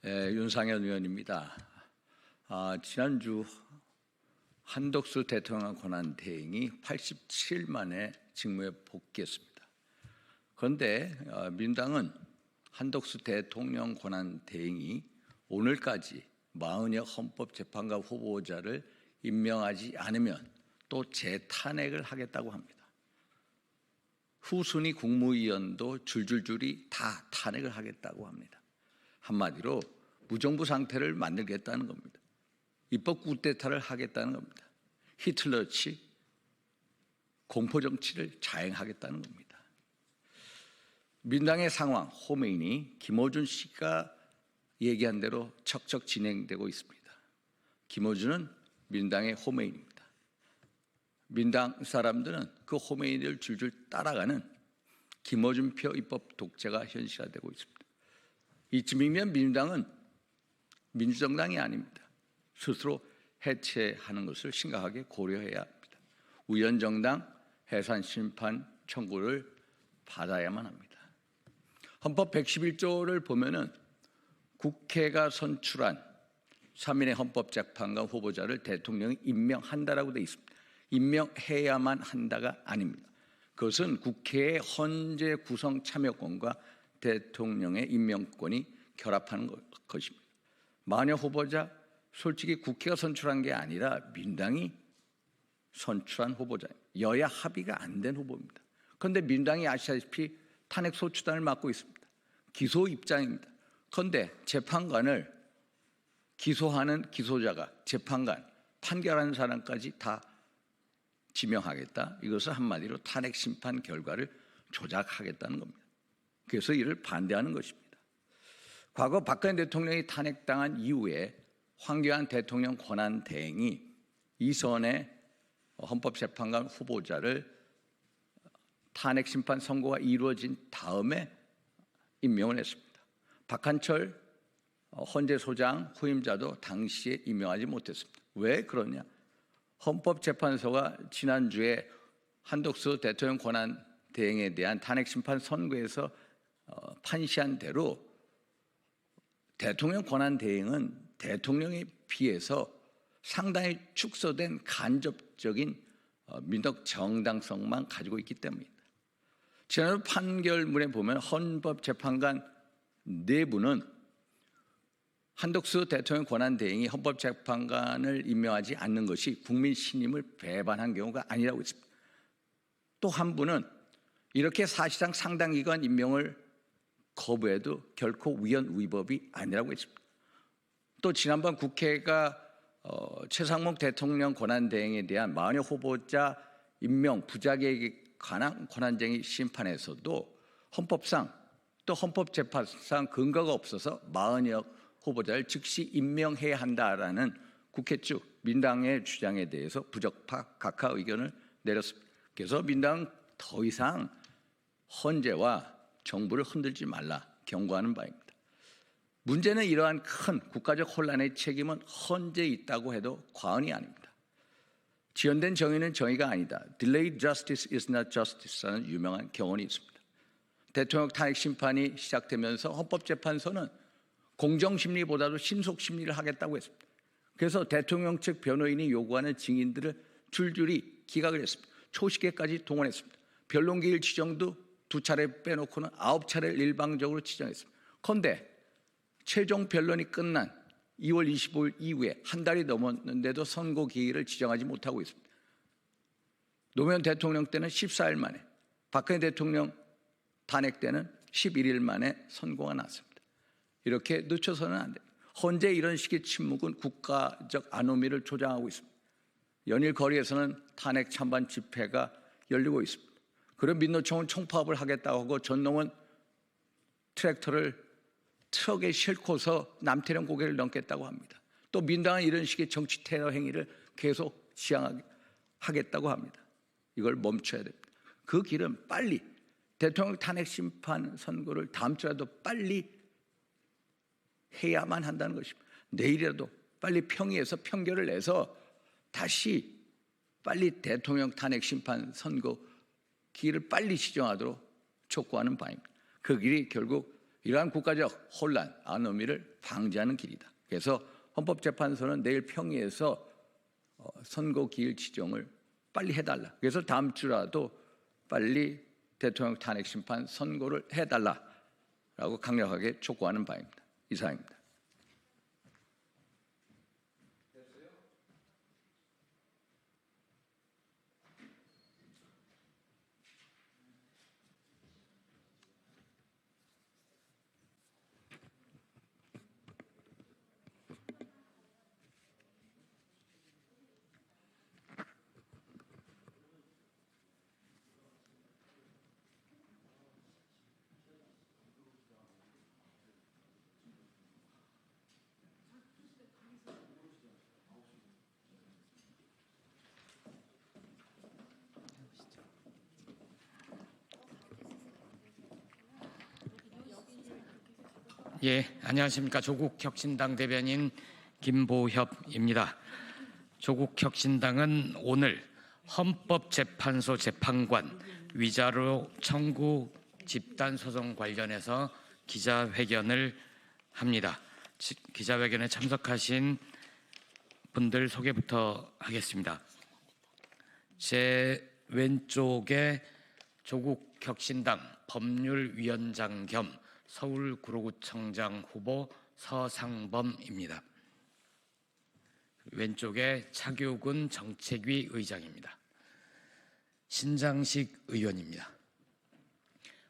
윤상현 의원입니다. 지난주 한덕수 대통령 권한대행이 87일 만에 직무에 복귀했습니다. 그런데 민주당은 한덕수 대통령 권한대행이 오늘까지 40여 헌법재판관 후보자를 임명하지 않으면 또 재탄핵을 하겠다고 합니다. 후순위 국무위원도 줄줄줄이 다 탄핵을 하겠다고 합니다. 한마디로 무정부 상태를 만들겠다는 겁니다. 입법 쿠데타를 하겠다는 겁니다. 히틀러치 공포정치를 자행하겠다는 겁니다. 민당의 상황, 호메인이 김어준 씨가 얘기한 대로 척척 진행되고 있습니다. 김어준은 민당의 호메인입니다. 민당 사람들은 그 호메인을 줄줄 따라가는 김어준표 입법 독재가 현실화되고 있습니다. 이쯤이면 민주당은 민주정당이 아닙니다. 스스로 해체하는 것을 심각하게 고려해야 합니다. 우연정당 해산심판 청구를 받아야만 합니다. 헌법 111조를 보면은 국회가 선출한 3인의 헌법재판관 후보자를 대통령이 임명한다라고 되어 있습니다. 임명해야만 한다가 아닙니다. 그것은 국회의 헌재 구성 참여권과 대통령의 임명권이 결합하는 것입니다. 마녀 후보자, 솔직히 국회가 선출한 게 아니라 민당이 선출한 후보자입니다. 여야 합의가 안 된 후보입니다. 그런데 민당이 아시다시피 탄핵 소추단을 맡고 있습니다. 기소 입장입니다. 그런데 재판관을 기소하는 기소자가 재판관, 판결하는 사람까지 다 지명하겠다. 이것을 한마디로 탄핵 심판 결과를 조작하겠다는 겁니다. 그래서 이를 반대하는 것입니다. 과거 박근혜 대통령이 탄핵당한 이후에 황교안 대통령 권한대행이 이선의 헌법재판관 후보자를 탄핵 심판 선고가 이루어진 다음에 임명을 했습니다. 박한철 헌재소장 후임자도 당시에 임명하지 못했습니다. 왜 그러냐? 헌법재판소가 지난주에 한덕수 대통령 권한대행에 대한 탄핵 심판 선고에서 판시한 대로 대통령 권한대행은 대통령에 비해서 상당히 축소된 간접적인 민족 정당성만 가지고 있기 때문입니다. 지난주 판결문에 보면 헌법재판관 내부는 한덕수 대통령 권한대행이 헌법재판관을 임명하지 않는 것이 국민 신임을 배반한 경우가 아니라고 했습니다. 또 한 분은 이렇게 사실상 상당기관 임명을 거부해도 결코 위헌 위법이 아니라고 했습니다. 또 지난번 국회가 최상목 대통령 권한대행에 대한 마녀 후보자 임명 부작위에 관한 권한쟁의 심판에서도 헌법상 또 헌법재판상 근거가 없어서 마흔여 후보자를 즉시 임명해야 한다라는 국회 측 민당의 주장에 대해서 부적파 각하 의견을 내렸습니다. 그래서 민당은 더 이상 헌재와 정부를 흔들지 말라 경고하는 바입니다. 문제는 이러한 큰 국가적 혼란의 책임은 헌재에 있다고 해도 과언이 아닙니다. 지연된 정의는 정의가 아니다. Delayed justice is not justice라는 유명한 경언이 있습니다. 대통령 탄핵 심판이 시작되면서 헌법재판소는 공정심리보다도 신속심리를 하겠다고 했습니다. 그래서 대통령 측 변호인이 요구하는 증인들을 줄줄이 기각을 했습니다. 초시계까지 동원했습니다. 변론기일 지정도 2차례 빼놓고는 9차례를 일방적으로 지정했습니다. 그런데 최종 변론이 끝난 2월 25일 이후에 한 달이 넘었는데도 선고 기일을 지정하지 못하고 있습니다. 노무현 대통령 때는 14일 만에, 박근혜 대통령 탄핵 때는 11일 만에 선고가 났습니다. 이렇게 늦춰서는 안 됩니다. 헌재 이런 식의 침묵은 국가적 아노미를 조장하고 있습니다. 연일 거리에서는 탄핵 찬반 집회가 열리고 있습니다. 그럼 민노총은 총파업을 하겠다고 하고 전농은 트랙터를 트럭에 싣고서 남태령 고개를 넘겠다고 합니다. 또 민당은 이런 식의 정치 테러 행위를 계속 지향하겠다고 합니다. 이걸 멈춰야 됩니다. 그 길은 빨리 대통령 탄핵 심판 선고를 다음 주라도 빨리 해야만 한다는 것입니다. 내일이라도 빨리 평의해서 평결을 내서 다시 빨리 대통령 탄핵 심판 선고 기일을 빨리 지정하도록 촉구하는 바입니다. 그 길이 결국 이러한 국가적 혼란, 아노미를 방지하는 길이다. 그래서 헌법재판소는 내일 평의에서 선고 기일 지정을 빨리 해달라. 그래서 다음 주라도 빨리 대통령 탄핵 심판 선고를 해달라라고 강력하게 촉구하는 바입니다. 이상입니다. 예, 안녕하십니까. 조국혁신당 대변인 김보협입니다. 조국혁신당은 오늘 헌법재판소 재판관 위자료 청구 집단소송 관련해서 기자회견을 합니다. 기자회견에 참석하신 분들 소개부터 하겠습니다. 제 왼쪽에 조국혁신당 법률위원장 겸 서울구로구청장 후보 서상범입니다. 왼쪽에 차교근 정책위 의장입니다. 신장식 의원입니다.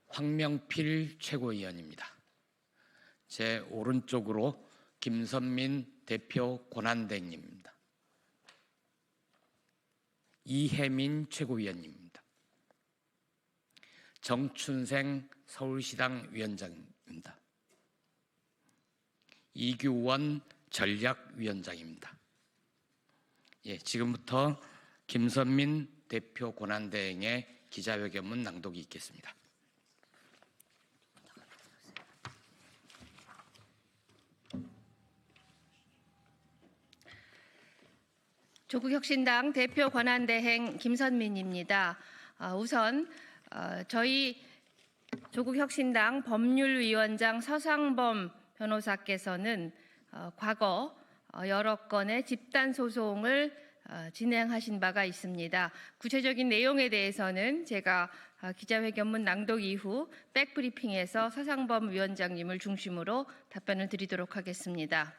황명필 최고위원입니다. 제 오른쪽으로 김선민 대표 권한대행님입니다. 이혜민 최고위원님입니다. 정춘생 서울시당 위원장입니다. 이규원 전략위원장입니다. 예, 지금부터 김선민 대표 권한대행의 기자회견문 낭독이 있겠습니다. 조국혁신당 대표 권한대행 김선민입니다. 우선 저희 조국혁신당 법률위원장 서상범 변호사께서는 과거 여러 건의 집단소송을 진행하신 바가 있습니다. 구체적인 내용에 대해서는 제가 기자회견문 낭독 이후 백브리핑에서 서상범 위원장님을 중심으로 답변을 드리도록 하겠습니다.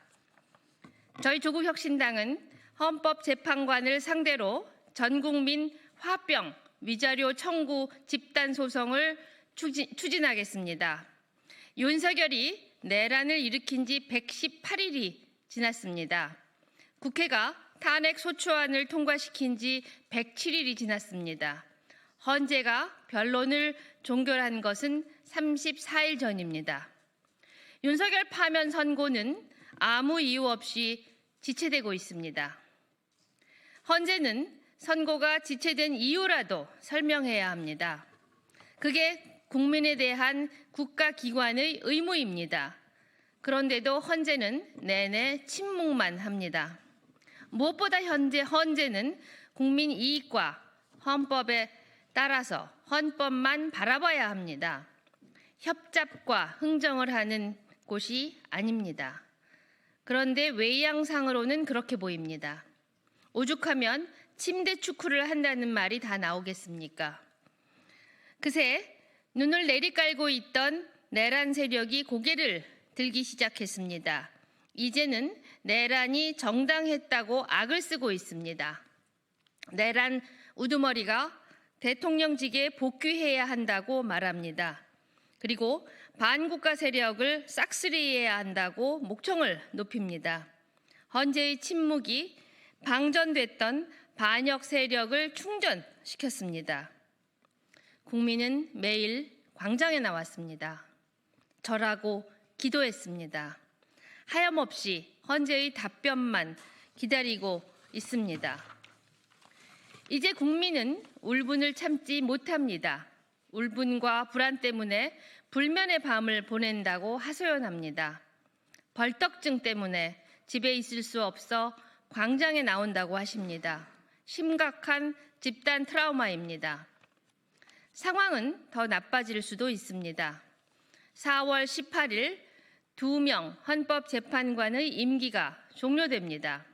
저희 조국혁신당은 헌법재판관을 상대로 전국민 화병 위자료 청구 집단소송을 추진하겠습니다. 윤석열이 내란을 일으킨 지 118일이 지났습니다. 국회가 탄핵 소추안을 통과시킨 지 107일이 지났습니다. 헌재가 변론을 종결한 것은 34일 전입니다. 윤석열 파면 선고는 아무 이유 없이 지체되고 있습니다. 헌재는 선고가 지체된 이유라도 설명해야 합니다. 그게 국민에 대한 국가기관의 의무입니다. 그런데도 헌재는 내내 침묵만 합니다. 무엇보다 현재 헌재는 국민 이익과 헌법에 따라서 헌법만 바라봐야 합니다. 협잡과 흥정을 하는 곳이 아닙니다. 그런데 외양상으로는 그렇게 보입니다. 오죽하면 침대 축구를 한다는 말이 다 나오겠습니까? 그새 눈을 내리깔고 있던 내란 세력이 고개를 들기 시작했습니다. 이제는 내란이 정당했다고 악을 쓰고 있습니다. 내란 우두머리가 대통령직에 복귀해야 한다고 말합니다. 그리고 반국가 세력을 싹쓸이해야 한다고 목청을 높입니다. 헌재의 침묵이 방전됐던 반역 세력을 충전시켰습니다. 국민은 매일 광장에 나왔습니다. 절하고 기도했습니다. 하염없이 헌재의 답변만 기다리고 있습니다. 이제 국민은 울분을 참지 못합니다. 울분과 불안 때문에 불면의 밤을 보낸다고 하소연합니다. 벌떡증 때문에 집에 있을 수 없어 광장에 나온다고 하십니다. 심각한 집단 트라우마입니다. 상황은 더 나빠질 수도 있습니다. 4월 18일 2명 헌법재판관의 임기가 종료됩니다.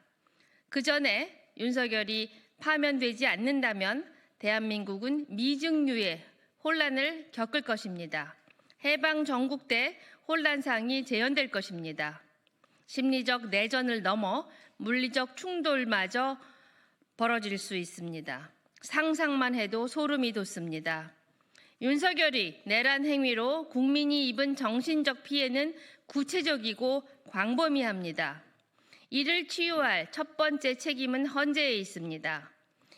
그 전에 윤석열이 파면되지 않는다면 대한민국은 미증유의 혼란을 겪을 것입니다. 해방 전국 때 혼란상이 재현될 것입니다. 심리적 내전을 넘어 물리적 충돌마저 벌어질 수 있습니다. 상상만 해도 소름이 돋습니다. 윤석열이 내란 행위로 국민이 입은 정신적 피해는 구체적이고 광범위합니다. 이를 치유할 첫 번째 책임은 헌재에 있습니다.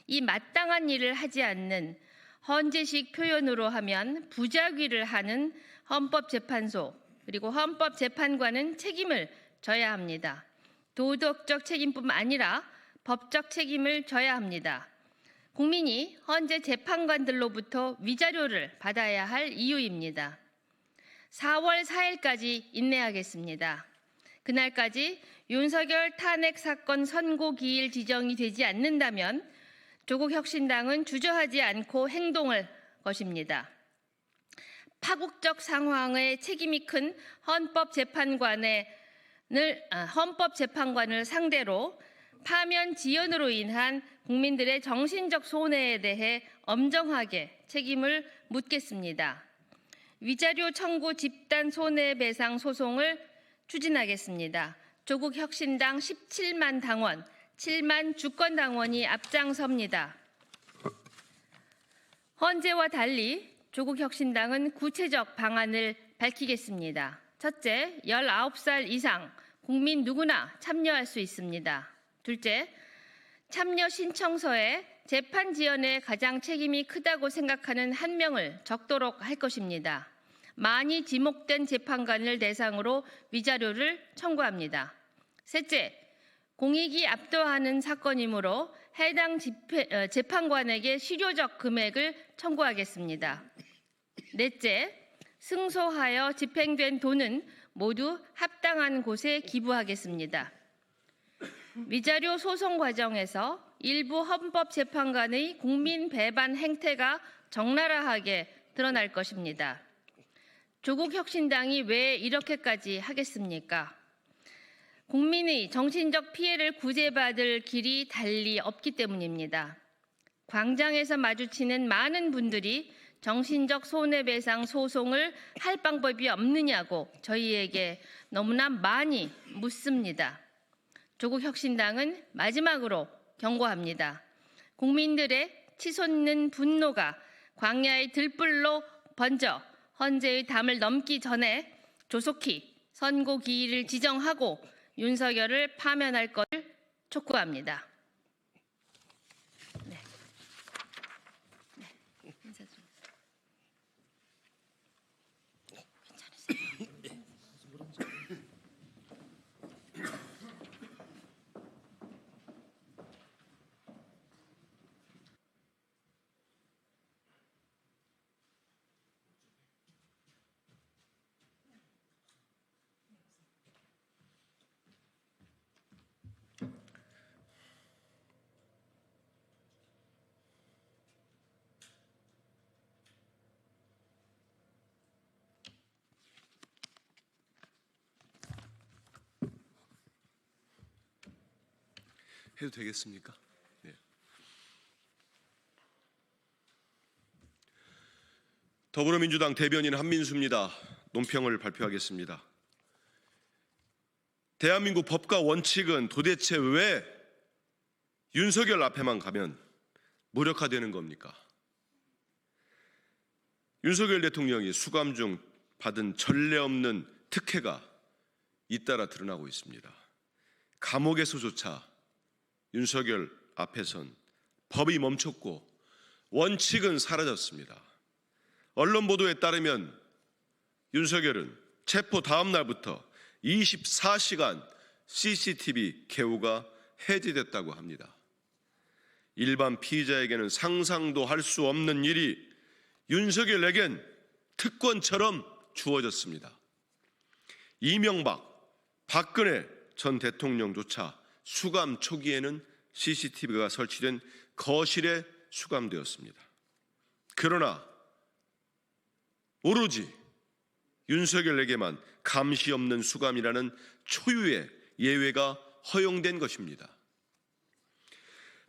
이 마땅한 일을 하지 않는 헌재식 표현으로 하면 부작위를 하는 헌법재판소 그리고 헌법재판관은 책임을 져야 합니다. 도덕적 책임뿐만 아니라 법적 책임을 져야 합니다. 국민이 헌재 재판관들로부터 위자료를 받아야 할 이유입니다. 4월 4일까지 인내하겠습니다. 그날까지 윤석열 탄핵 사건 선고 기일 지정이 되지 않는다면 조국 혁신당은 주저하지 않고 행동할 것입니다. 파국적 상황에 책임이 큰 헌법재판관을 상대로 파면 지연으로 인한 국민들의 정신적 손해에 대해 엄정하게 책임을 묻겠습니다. 위자료 청구 집단 손해배상 소송을 추진하겠습니다. 조국 혁신당 17만 당원, 7만 주권당원이 앞장섭니다. 헌재와 달리 조국 혁신당은 구체적 방안을 밝히겠습니다. 첫째, 19살 이상 국민 누구나 참여할 수 있습니다. 둘째, 참여 신청서에 재판 지연에 가장 책임이 크다고 생각하는 한 명을 적도록 할 것입니다. 많이 지목된 재판관을 대상으로 위자료를 청구합니다. 셋째, 공익이 압도하는 사건이므로 해당 재판관에게 실효적 금액을 청구하겠습니다. 넷째, 승소하여 집행된 돈은 모두 합당한 곳에 기부하겠습니다. 위자료 소송 과정에서 일부 헌법재판관의 국민 배반 행태가 적나라하게 드러날 것입니다. 조국 혁신당이 왜 이렇게까지 하겠습니까? 국민의 정신적 피해를 구제받을 길이 달리 없기 때문입니다. 광장에서 마주치는 많은 분들이 정신적 손해배상 소송을 할 방법이 없느냐고 저희에게 너무나 많이 묻습니다. 조국 혁신당은 마지막으로 경고합니다. 국민들의 치솟는 분노가 광야의 들불로 번져 헌재의 담을 넘기 전에 조속히 선고 기일을 지정하고 윤석열을 파면할 것을 촉구합니다. 해도 되겠습니까? 네. 더불어민주당 대변인 한민수입니다. 논평을 발표하겠습니다. 대한민국 법과 원칙은 도대체 왜 윤석열 앞에만 가면 무력화되는 겁니까? 윤석열 대통령이 수감 중 받은 전례 없는 특혜가 잇따라 드러나고 있습니다. 감옥에서조차 윤석열 앞에선 법이 멈췄고 원칙은 사라졌습니다. 언론 보도에 따르면 윤석열은 체포 다음 날부터 24시간 CCTV 개우가 해제됐다고 합니다. 일반 피의자에게는 상상도 할 수 없는 일이 윤석열에겐 특권처럼 주어졌습니다. 이명박, 박근혜 전 대통령조차 수감 초기에는 CCTV가 설치된 거실에 수감되었습니다. 그러나 오로지 윤석열에게만 감시 없는 수감이라는 초유의 예외가 허용된 것입니다.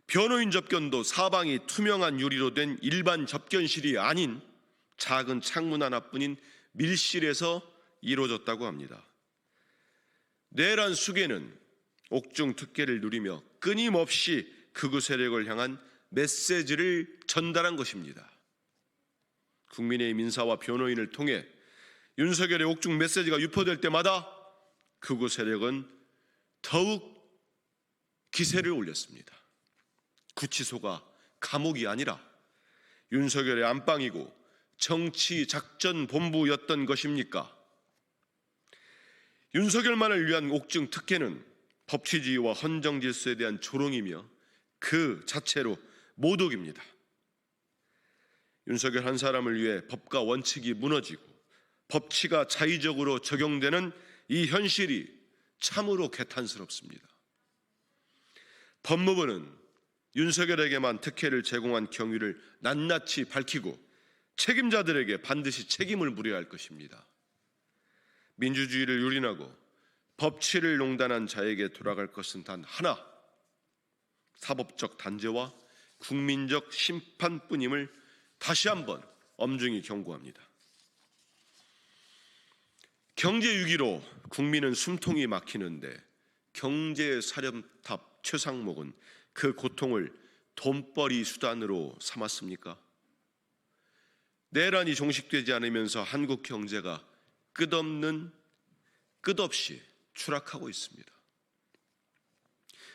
변호인 접견도 사방이 투명한 유리로 된 일반 접견실이 아닌 작은 창문 하나뿐인 밀실에서 이루어졌다고 합니다. 내란 수괴는 옥중 특혜를 누리며 끊임없이 극우 세력을 향한 메시지를 전달한 것입니다. 국민의힘 인사와 변호인을 통해 윤석열의 옥중 메시지가 유포될 때마다 극우 세력은 더욱 기세를 올렸습니다. 구치소가 감옥이 아니라 윤석열의 안방이고 정치작전본부였던 것입니까? 윤석열만을 위한 옥중 특혜는 법치주의와 헌정질서에 대한 조롱이며 그 자체로 모독입니다. 윤석열 한 사람을 위해 법과 원칙이 무너지고 법치가 자의적으로 적용되는 이 현실이 참으로 개탄스럽습니다. 법무부는 윤석열에게만 특혜를 제공한 경위를 낱낱이 밝히고 책임자들에게 반드시 책임을 물어야 할 것입니다. 민주주의를 유린하고 법치를 농단한 자에게 돌아갈 것은 단 하나, 사법적 단죄와 국민적 심판뿐임을 다시 한번 엄중히 경고합니다. 경제 위기로 국민은 숨통이 막히는데 경제 사령탑 최상목은 그 고통을 돈벌이 수단으로 삼았습니까? 내란이 종식되지 않으면서 한국 경제가 끝없이 추락하고 있습니다.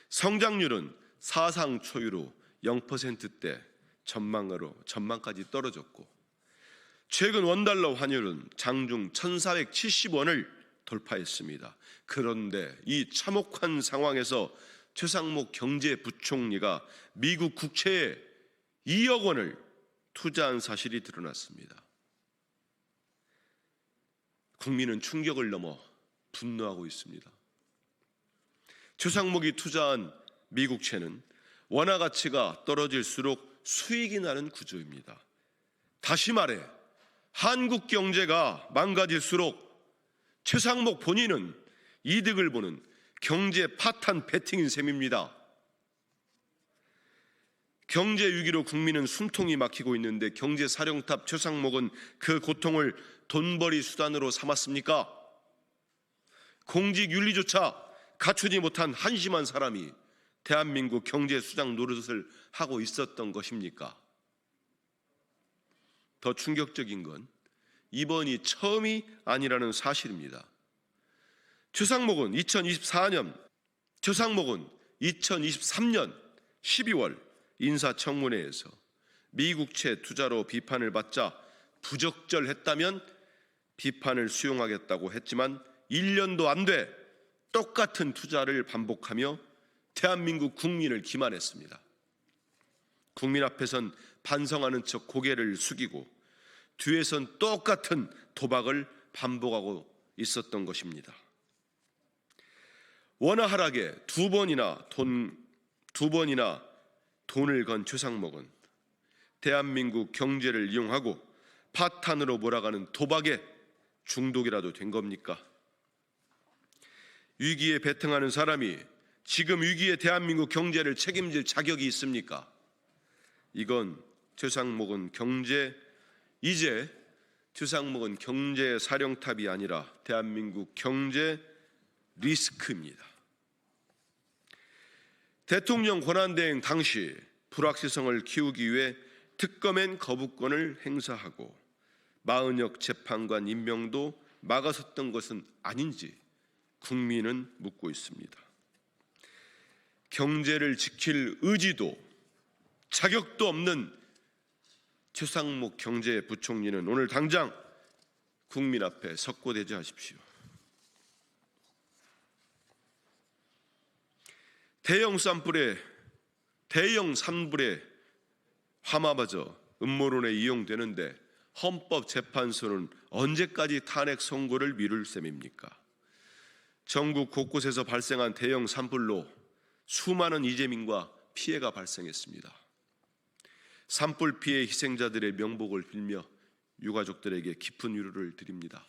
성장률은 사상 초유로 0%대 전망까지 떨어졌고 최근 원달러 환율은 장중 1,470원을 돌파했습니다. 그런데 이 참혹한 상황에서 최상목 경제부총리가 미국 국채에 2억 원을 투자한 사실이 드러났습니다. 국민은 충격을 넘어 분노하고 있습니다. 최상목이 투자한 미국채는 원화 가치가 떨어질수록 수익이 나는 구조입니다. 다시 말해 한국 경제가 망가질수록 최상목 본인은 이득을 보는 경제 파탄 베팅인 셈입니다. 경제 위기로 국민은 숨통이 막히고 있는데 경제 사령탑 최상목은 그 고통을 돈벌이 수단으로 삼았습니까? 공직 윤리조차 갖추지 못한 한심한 사람이 대한민국 경제 수장 노릇을 하고 있었던 것입니까? 더 충격적인 건 이번이 처음이 아니라는 사실입니다. 최상목은 2023년 12월 인사청문회에서 미국채 투자로 비판을 받자 부적절했다면 비판을 수용하겠다고 했지만 1년도 안 돼 똑같은 투자를 반복하며 대한민국 국민을 기만했습니다. 국민 앞에선 반성하는 척 고개를 숙이고 뒤에선 똑같은 도박을 반복하고 있었던 것입니다. 원화 하락에 두 번이나 돈을 건 최상목은 대한민국 경제를 이용하고 파탄으로 몰아가는 도박에 중독이라도 된 겁니까? 위기에 배팅하는 사람이 지금 위기의 대한민국 경제를 책임질 자격이 있습니까? 이건 최상목은 경제 사령탑이 아니라 대한민국 경제 리스크입니다. 대통령 권한대행 당시 불확실성을 키우기 위해 특검엔 거부권을 행사하고 마은혁 재판관 임명도 막아섰던 것은 아닌지 국민은 묻고 있습니다. 경제를 지킬 의지도 자격도 없는 최상목 경제부총리는 오늘 당장 국민 앞에 석고대죄하십시오. 대형 산불에 화마버져 음모론에 이용되는데 헌법재판소는 언제까지 탄핵 선고를 미룰 셈입니까? 전국 곳곳에서 발생한 대형 산불로 수많은 이재민과 피해가 발생했습니다. 산불 피해 희생자들의 명복을 빌며 유가족들에게 깊은 위로를 드립니다.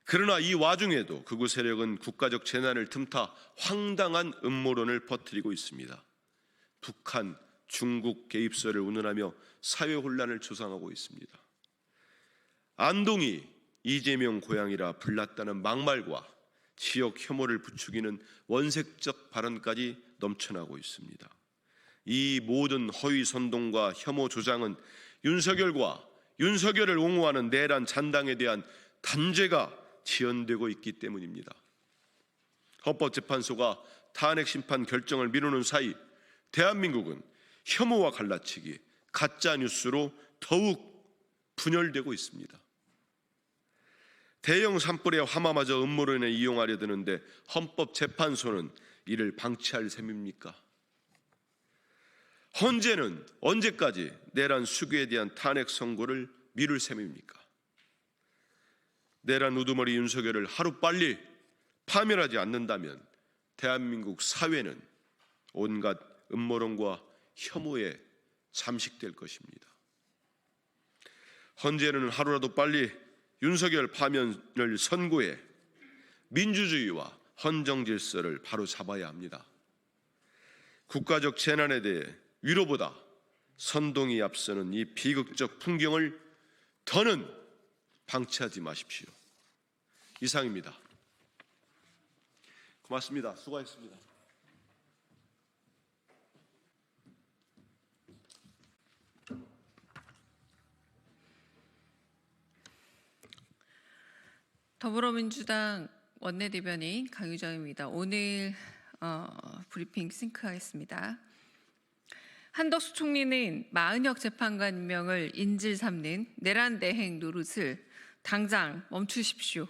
그러나 이 와중에도 극우 세력은 국가적 재난을 틈타 황당한 음모론을 퍼뜨리고 있습니다. 북한, 중국 개입설을 운운하며 사회 혼란을 조장하고 있습니다. 안동이 이재명 고향이라 불났다는 막말과 지역 혐오를 부추기는 원색적 발언까지 넘쳐나고 있습니다. 이 모든 허위 선동과 혐오 조장은 윤석열과 윤석열을 옹호하는 내란 잔당에 대한 단죄가 지연되고 있기 때문입니다. 헌법재판소가 탄핵 심판 결정을 미루는 사이 대한민국은 혐오와 갈라치기, 가짜 뉴스로 더욱 분열되고 있습니다. 대형 산불의 화마마저 음모론에 이용하려 드는데 헌법재판소는 이를 방치할 셈입니까? 헌재는 언제까지 내란 수괴에 대한 탄핵 선고를 미룰 셈입니까? 내란 우두머리 윤석열을 하루빨리 파멸하지 않는다면 대한민국 사회는 온갖 음모론과 혐오에 잠식될 것입니다. 헌재는 하루라도 빨리 윤석열 파면을 선고해 민주주의와 헌정 질서를 바로 잡아야 합니다. 국가적 재난에 대해 위로보다 선동이 앞서는 이 비극적 풍경을 더는 방치하지 마십시오. 이상입니다. 고맙습니다. 수고하셨습니다. 더불어민주당 원내대변인 강유정입니다. 오늘 브리핑 싱크하겠습니다. 한덕수 총리는 마은혁 재판관 임명을 인질 삼는 내란 대행 노릇을 당장 멈추십시오.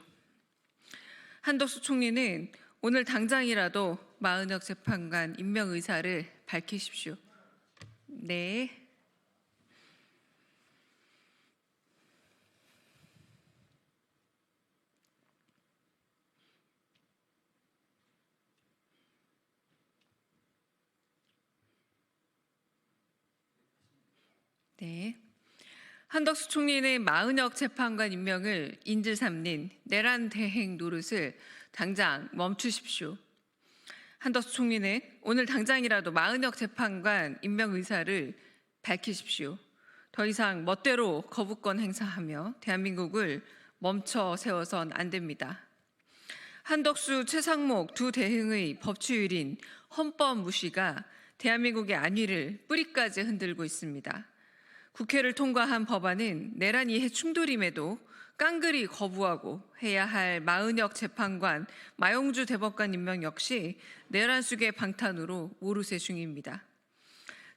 한덕수 총리는 오늘 당장이라도 마은혁 재판관 임명 의사를 밝히십시오. 네. 네. 한덕수 총리는 마은혁 재판관 임명을 인질 삼는 내란 대행 노릇을 당장 멈추십시오. 한덕수 총리는 오늘 당장이라도 마은혁 재판관 임명 의사를 밝히십시오. 더 이상 멋대로 거부권 행사하며 대한민국을 멈춰 세워선 안 됩니다. 한덕수, 최상목 두 대행의 법치유린 헌법 무시가 대한민국의 안위를 뿌리까지 흔들고 있습니다. 국회를 통과한 법안은 내란 이해 충돌임에도 깡그리 거부하고 해야 할 마은혁 재판관, 마용주 대법관 임명 역시 내란 수계 방탄으로 오르세 중입니다.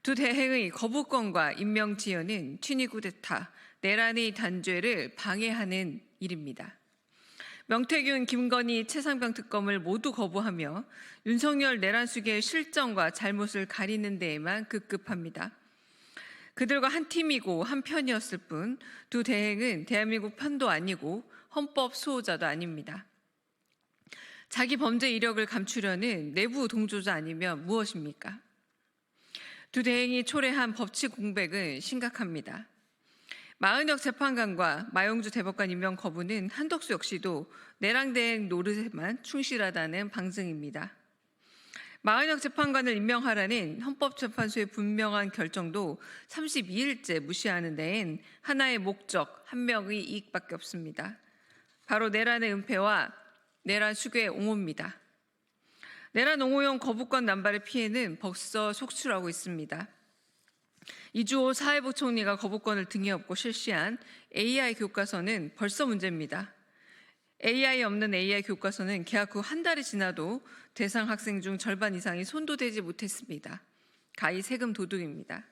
두 대행의 거부권과 임명 지연은 친위 쿠데타, 내란의 단죄를 방해하는 일입니다. 명태균, 김건희, 최상병 특검을 모두 거부하며 윤석열 내란 수계의 실정과 잘못을 가리는 데에만 급급합니다. 그들과 한 팀이고 한 편이었을 뿐 두 대행은 대한민국 편도 아니고 헌법 수호자도 아닙니다. 자기 범죄 이력을 감추려는 내부 동조자 아니면 무엇입니까? 두 대행이 초래한 법치 공백은 심각합니다. 마은혁 재판관과 마용주 대법관 임명 거부는 한덕수 역시도 내란 대행 노릇에만 충실하다는 방증입니다. 마은혁 재판관을 임명하라는 헌법재판소의 분명한 결정도 32일째 무시하는 데엔 하나의 목적, 한 명의 이익밖에 없습니다. 바로 내란의 은폐와 내란 수괴의 옹호입니다. 내란 옹호용 거부권 남발의 피해는 벌써 속출하고 있습니다. 이주호 사회부총리가 거부권을 등에 업고 실시한 AI 교과서는 벌써 문제입니다. AI 없는 AI 교과서는 개학 후 한 달이 지나도 대상 학생 중 절반 이상이 손도 대지 못했습니다. 가히 세금 도둑입니다.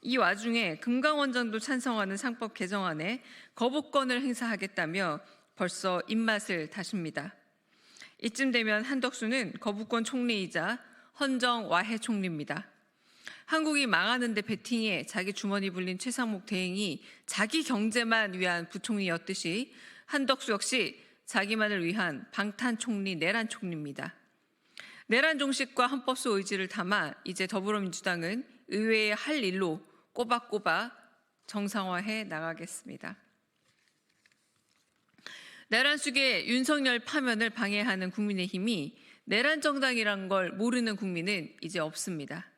이 와중에 금강원장도 찬성하는 상법 개정안에 거부권을 행사하겠다며 벌써 입맛을 다십니다. 이쯤 되면 한덕수는 거부권 총리이자 헌정 와해 총리입니다. 한국이 망하는 데 베팅해 자기 주머니 불린 최상목 대행이 자기 경제만 위한 부총리였듯이 한덕수 역시 자기만을 위한 방탄 총리, 내란 총리입니다. 내란 종식과 헌법소 의지를 담아 이제 더불어민주당은 의회의 할 일로 꼬박꼬박 정상화해 나가겠습니다. 내란 속의 윤석열 파면을 방해하는 국민의힘이 내란 정당이란 걸 모르는 국민은 이제 없습니다.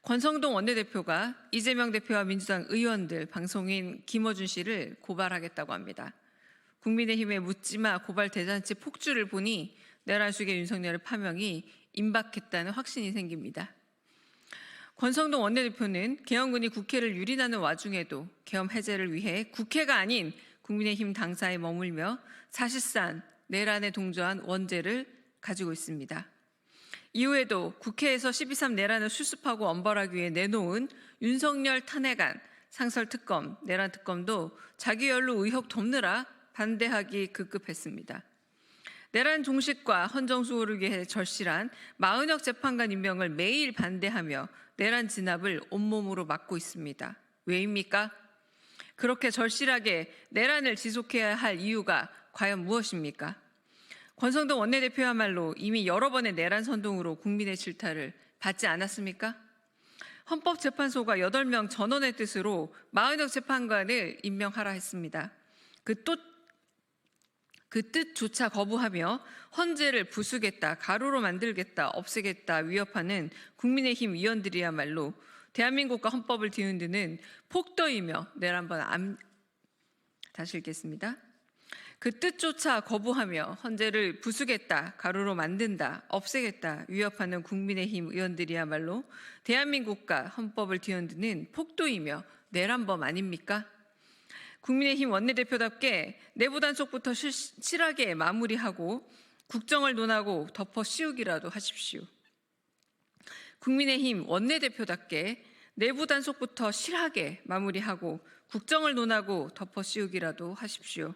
권성동 원내대표가 이재명 대표와 민주당 의원들 방송인 김어준 씨를 고발하겠다고 합니다. 국민의힘의 묻지마 고발 대잔치 폭주를 보니 내란 속의 윤석열 파명이 임박했다는 확신이 생깁니다. 권성동 원내대표는 계엄군이 국회를 유린하는 와중에도 계엄 해제를 위해 국회가 아닌 국민의힘 당사에 머물며 사실상 내란에 동조한 원죄를 가지고 있습니다. 이후에도 국회에서 12.3 내란을 수습하고 엄벌하기 위해 내놓은 윤석열 탄핵안, 상설특검, 내란특검도 자기 연루 의혹 덮느라 반대하기 급급했습니다. 내란 종식과 헌정수호를 위해 절실한 마은혁 재판관 임명을 매일 반대하며 내란 진압을 온몸으로 막고 있습니다. 왜입니까? 그렇게 절실하게 내란을 지속해야 할 이유가 과연 무엇입니까? 권성동 원내대표야말로 이미 여러 번의 내란 선동으로 국민의 질타를 받지 않았습니까? 헌법재판소가 8명 전원의 뜻으로 마은혁 재판관을 임명하라 했습니다. 그 뜻조차 거부하며 헌재를 부수겠다, 가루로 만들겠다, 없애겠다 위협하는 국민의힘 위원들이야말로 대한민국과 헌법을 뒤흔드는 폭도이며 내란번 다시 읽겠습니다. 그 뜻조차 거부하며 헌재를 부수겠다, 가루로 만든다, 없애겠다 위협하는 국민의힘 의원들이야말로 대한민국과 헌법을 뒤흔드는 폭도이며 내란범 아닙니까? 국민의힘 원내대표답게 내부 단속부터 실하게 마무리하고 국정을 논하고 덮어 씌우기라도 하십시오. 국민의힘 원내대표답게 내부 단속부터 실하게 마무리하고 국정을 논하고 덮어 씌우기라도 하십시오.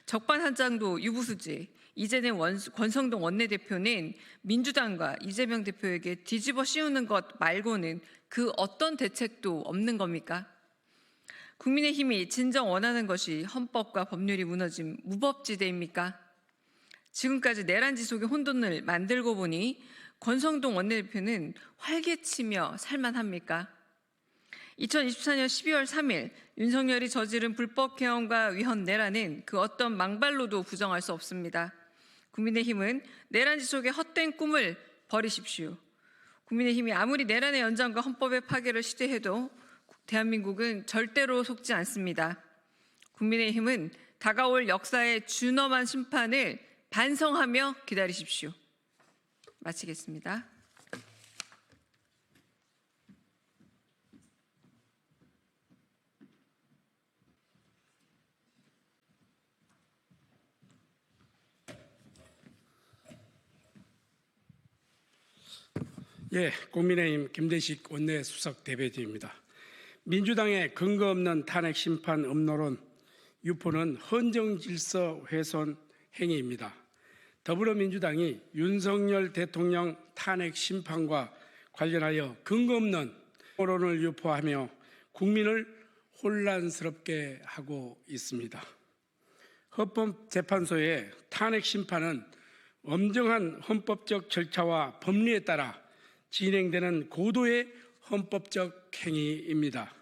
적반하장도 유부수지. 이제는 권성동 원내대표는 민주당과 이재명 대표에게 뒤집어 씌우는 것 말고는 그 어떤 대책도 없는 겁니까? 국민의힘이 진정 원하는 것이 헌법과 법률이 무너진 무법지대입니까? 지금까지 내란 지속의 혼돈을 만들고 보니 권성동 원내대표는 활개치며 살만합니까? 2024년 12월 3일 윤석열이 저지른 불법 계엄과 위헌 내란은 그 어떤 망발로도 부정할 수 없습니다. 국민의힘은 내란 지속의 헛된 꿈을 버리십시오. 국민의힘이 아무리 내란의 연장과 헌법의 파괴를 시도해도 대한민국은 절대로 속지 않습니다. 국민의힘은 다가올 역사의 준엄한 심판을 반성하며 기다리십시오. 마치겠습니다. 예, 국민의힘 김대식 원내수석 대변인입니다. 민주당의 근거 없는 탄핵 심판 음모론 유포는 헌정질서 훼손 행위입니다. 더불어민주당이 윤석열 대통령 탄핵 심판과 관련하여 근거 없는 음모론을 유포하며 국민을 혼란스럽게 하고 있습니다. 헌법재판소의 탄핵 심판은 엄정한 헌법적 절차와 법리에 따라 진행되는 고도의 헌법적 행위입니다.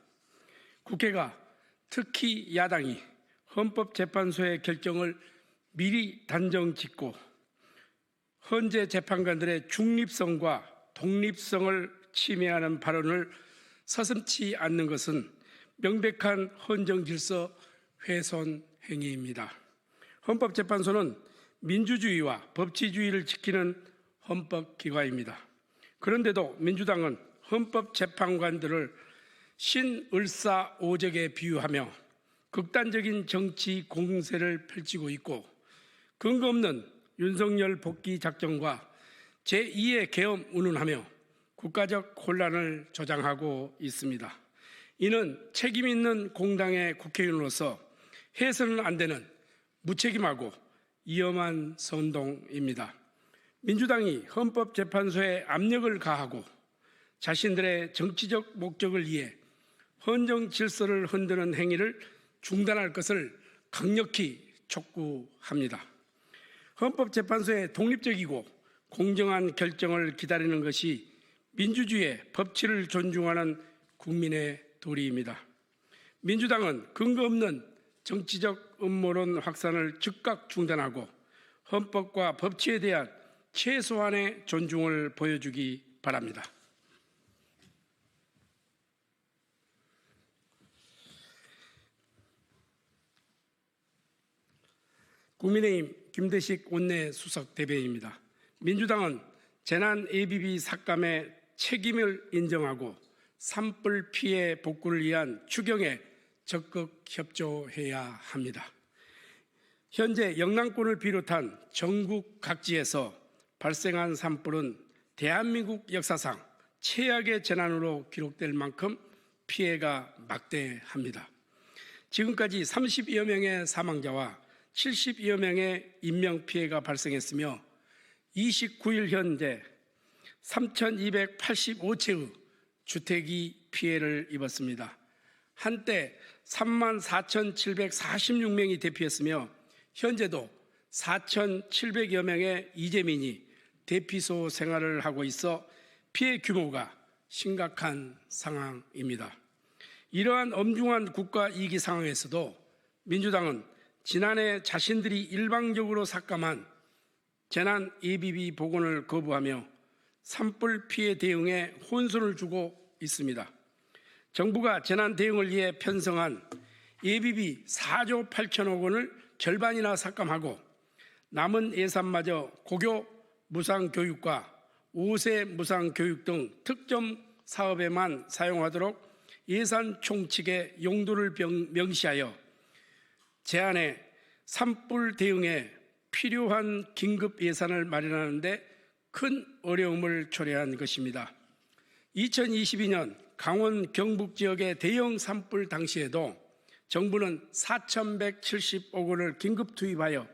국회가 특히 야당이 헌법재판소의 결정을 미리 단정짓고 헌재 재판관들의 중립성과 독립성을 침해하는 발언을 서슴지 않는 것은 명백한 헌정질서 훼손 행위입니다. 헌법재판소는 민주주의와 법치주의를 지키는 헌법기관입니다. 그런데도 민주당은 헌법재판관들을 신을사오적에 비유하며 극단적인 정치 공세를 펼치고 있고 근거 없는 윤석열 복귀 작전과 제2의 계엄 운운하며 국가적 혼란을 조장하고 있습니다. 이는 책임 있는 공당의 국회의원으로서 해서는 안 되는 무책임하고 위험한 선동입니다. 민주당이 헌법재판소에 압력을 가하고 자신들의 정치적 목적을 위해 헌정 질서를 흔드는 행위를 중단할 것을 강력히 촉구합니다. 헌법재판소의 독립적이고 공정한 결정을 기다리는 것이 민주주의의 법치를 존중하는 국민의 도리입니다. 민주당은 근거 없는 정치적 음모론 확산을 즉각 중단하고 헌법과 법치에 대한 최소한의 존중을 보여주기 바랍니다. 국민의힘 김대식 원내수석 대변인입니다. 민주당은 재난 ABB 삭감의 책임을 인정하고 산불 피해 복구를 위한 추경에 적극 협조해야 합니다. 현재 영남권을 비롯한 전국 각지에서 발생한 산불은 대한민국 역사상 최악의 재난으로 기록될 만큼 피해가 막대합니다. 지금까지 30여 명의 사망자와 70여 명의 인명피해가 발생했으며 29일 현재 3,285채의 주택이 피해를 입었습니다. 한때 34,746명이 대피했으며 현재도 4,700여 명의 이재민이 대피소 생활을 하고 있어 피해 규모가 심각한 상황입니다. 이러한 엄중한 국가 이기 상황에서도 민주당은 지난해 자신들이 일방적으로 삭감한 재난 ABB 복원을 거부하며 산불 피해 대응에 혼선을 주고 있습니다. 정부가 재난 대응을 위해 편성한 ABB 4조 8천억 원을 절반이나 삭감하고 남은 예산마저 고교 무상교육과 5세 무상교육 등 특정 사업에만 사용하도록 예산 총칙의 용도를 명시하여 제안에 산불 대응에 필요한 긴급 예산을 마련하는 데 큰 어려움을 초래한 것입니다. 2022년 강원 경북 지역의 대형 산불 당시에도 정부는 4,170억 원을 긴급 투입하여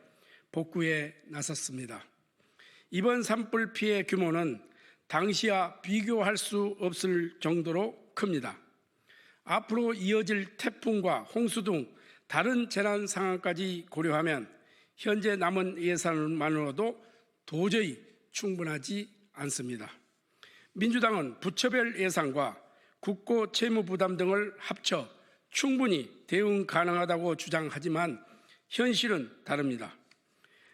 복구에 나섰습니다. 이번 산불 피해 규모는 당시와 비교할 수 없을 정도로 큽니다. 앞으로 이어질 태풍과 홍수 등 다른 재난 상황까지 고려하면 현재 남은 예산만으로도 도저히 충분하지 않습니다. 민주당은 부처별 예산과 국고 채무 부담 등을 합쳐 충분히 대응 가능하다고 주장하지만 현실은 다릅니다.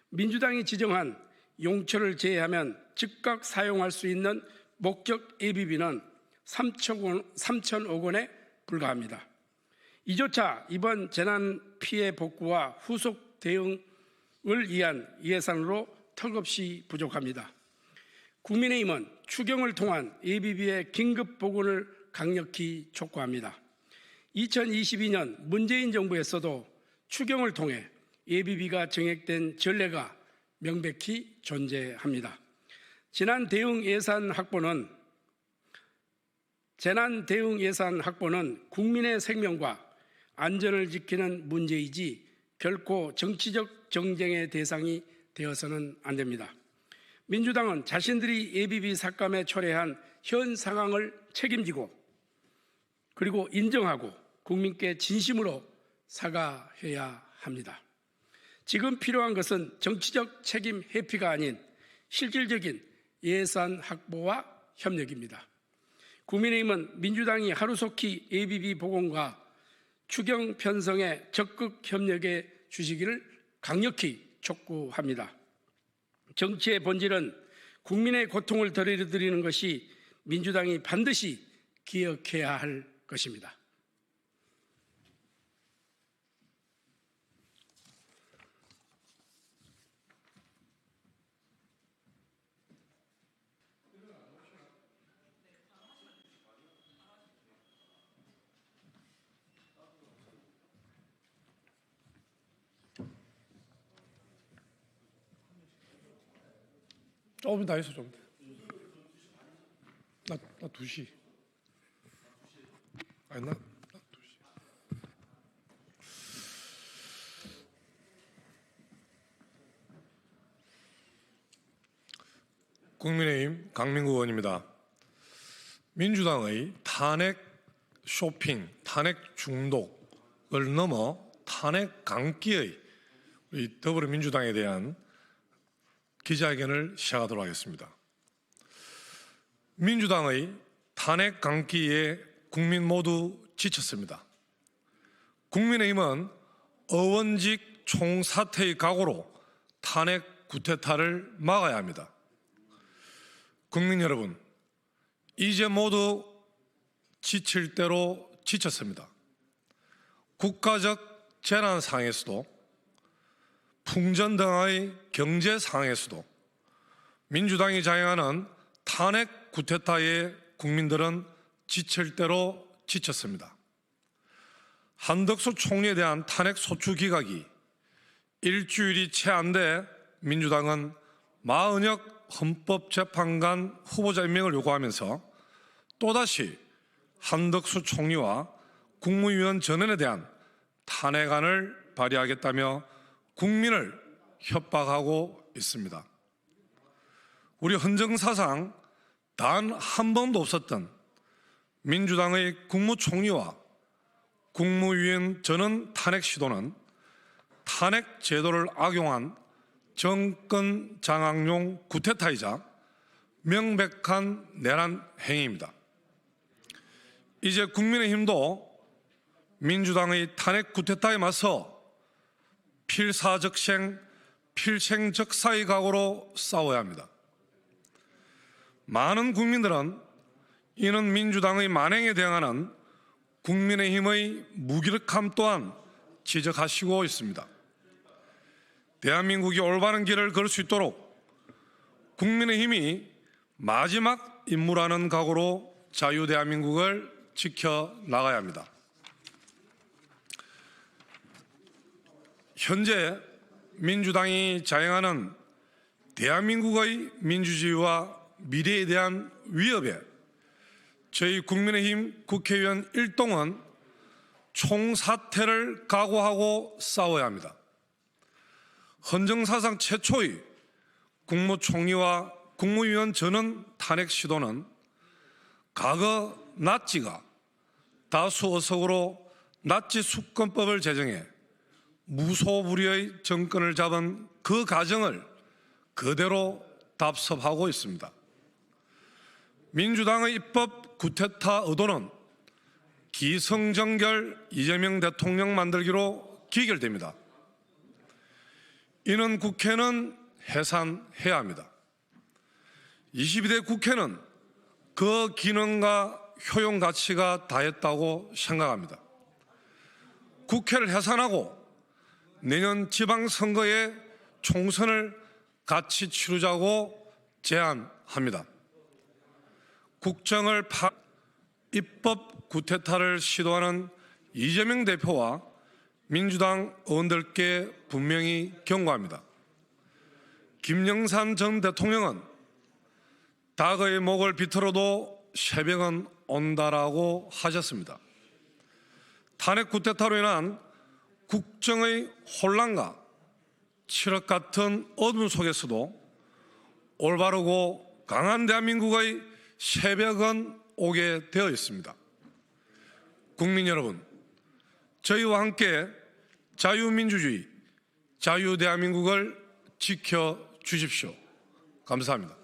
민주당이 지정한 용처를 제외하면 즉각 사용할 수 있는 목적 ABB는 3천억 원에 불과합니다. 이조차 이번 재난 피해 복구와 후속 대응을 위한 예산으로 턱없이 부족합니다. 국민의힘은 추경을 통한 ABB의 긴급 복원을 강력히 촉구합니다. 2022년 문재인 정부에서도 추경을 통해 ABB가 정액된 전례가 명백히 존재합니다. 재난 대응 예산 확보는 국민의 생명과 안전을 지키는 문제이지 결코 정치적 정쟁의 대상이 되어서는 안 됩니다. 민주당은 자신들이 ABB 삭감에 초래한 현 상황을 책임지고 그리고 인정하고 국민께 진심으로 사과해야 합니다. 지금 필요한 것은 정치적 책임 회피가 아닌 실질적인 예산 확보와 협력입니다. 국민의힘은 민주당이 하루속히 ABB 복원과 추경 편성에 적극 협력해 주시기를 강력히 촉구합니다. 정치의 본질은 국민의 고통을 덜어드리는 것이 민주당이 반드시 기억해야 할 것입니다. 조금 더 있어 좀. 나 2시. 아니 나 2시. 국민의힘 강민구 의원입니다. 민주당의 탄핵 쇼핑, 탄핵 중독을 넘어 탄핵 강기의 우리 더불어민주당에 대한 기자회견을 시작하도록 하겠습니다. 민주당의 탄핵 강기에 국민 모두 지쳤습니다. 국민의힘은 의원직 총사퇴의 각오로 탄핵 쿠데타를 막아야 합니다. 국민 여러분, 이제 모두 지칠 대로 지쳤습니다. 국가적 재난 상황에서도 풍전 등의 경제 상황에서도 민주당이 자행하는 탄핵 쿠데타에 국민들은 지칠 대로 지쳤습니다. 한덕수 총리에 대한 탄핵 소추 기각이 일주일이 채 안 돼 민주당은 마은혁 헌법재판관 후보자 임명을 요구하면서 또다시 한덕수 총리와 국무위원 전원에 대한 탄핵안을 발의하겠다며 국민을 협박하고 있습니다. 우리 헌정사상 단 한 번도 없었던 민주당의 국무총리와 국무위원 전원 탄핵 시도는 탄핵 제도를 악용한 정권 장악용 쿠데타이자 명백한 내란 행위입니다. 이제 국민의힘도 민주당의 탄핵 쿠데타에 맞서 필사적생, 필생적사의 각오로 싸워야 합니다. 많은 국민들은 이는 민주당의 만행에 대응하는 국민의힘의 무기력함 또한 지적하시고 있습니다. 대한민국이 올바른 길을 걸을 수 있도록 국민의힘이 마지막 임무라는 각오로 자유대한민국을 지켜나가야 합니다. 현재 민주당이 자행하는 대한민국의 민주주의와 미래에 대한 위협에 저희 국민의힘 국회의원 일동은 총사퇴를 각오하고 싸워야 합니다. 헌정사상 최초의 국무총리와 국무위원 전원 탄핵 시도는 과거 나치가 다수 의석으로 나치 수권법을 제정해 무소불위의 정권을 잡은 그 과정을 그대로 답습하고 있습니다. 민주당의 입법 쿠데타 의도는 기성정결 이재명 대통령 만들기로 기결됩니다. 이는 국회는 해산해야 합니다. 22대 국회는 그 기능과 효용 가치가 다했다고 생각합니다. 국회를 해산하고 내년 지방선거에 총선을 같이 치르자고 제안합니다. 국정을 입법 쿠데타를 시도하는 이재명 대표와 민주당 의원들께 분명히 경고합니다. 김영삼 전 대통령은 닭의 목을 비틀어도 새벽은 온다라고 하셨습니다. 탄핵 쿠데타로 인한 국정의 혼란과 칠흑 같은 어둠 속에서도 올바르고 강한 대한민국의 새벽은 오게 되어 있습니다. 국민 여러분, 저희와 함께 자유민주주의, 자유대한민국을 지켜주십시오. 감사합니다.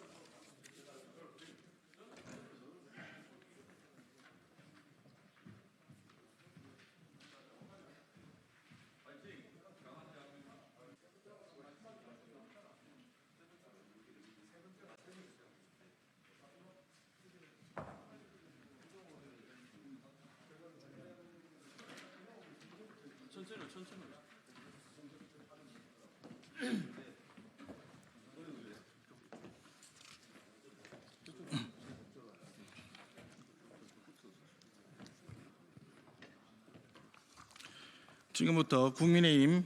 지금부터 국민의힘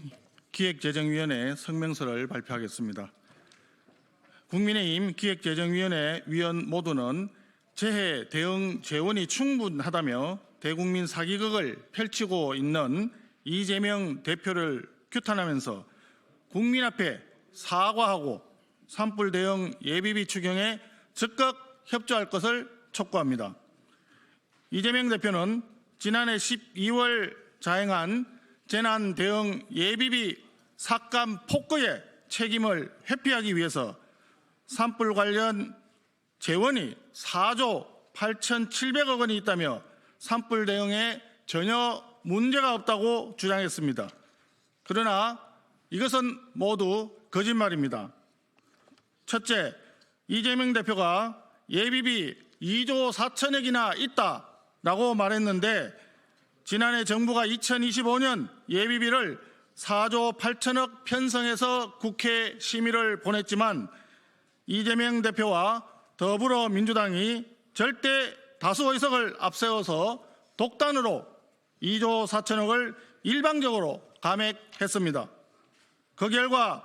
기획재정위원회 성명서를 발표하겠습니다. 국민의힘 기획재정위원회 위원 모두는 재해 대응 재원이 충분하다며 대국민 사기극을 펼치고 있는 이재명 대표를 규탄하면서 국민 앞에 사과하고 산불 대응 예비비 추경에 적극 협조할 것을 촉구합니다. 이재명 대표는 지난해 12월 자행한 재난 대응 예비비 삭감 폭거의 책임을 회피하기 위해서 산불 관련 재원이 4조 8,700억 원이 있다며 산불 대응에 전혀 문제가 없다고 주장했습니다. 그러나 이것은 모두 거짓말입니다. 첫째, 이재명 대표가 예비비 2조 4천억이나 있다라고 말했는데 지난해 정부가 2025년 예비비를 4조 8천억 편성해서 국회 심의를 보냈지만 이재명 대표와 더불어민주당이 절대 다수 의석을 앞세워서 독단으로 2조 4천억을 일방적으로 감액했습니다. 그 결과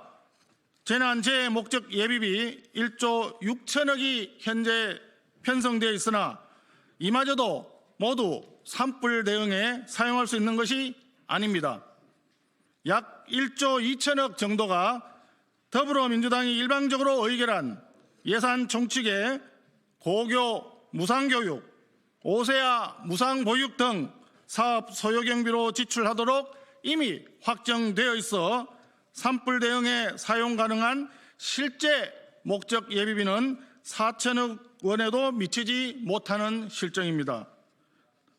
재난재해 목적 예비비 1조 6천억이 현재 편성되어 있으나 이마저도 모두 산불 대응에 사용할 수 있는 것이 아닙니다. 약 1조 2천억 정도가 더불어민주당이 일방적으로 의결한 예산 총칙에 고교 무상교육, 5세아 무상보육 등 사업 소요경비로 지출하도록 이미 확정되어 있어 산불 대응에 사용 가능한 실제 목적 예비비는 4천억 원에도 미치지 못하는 실정입니다.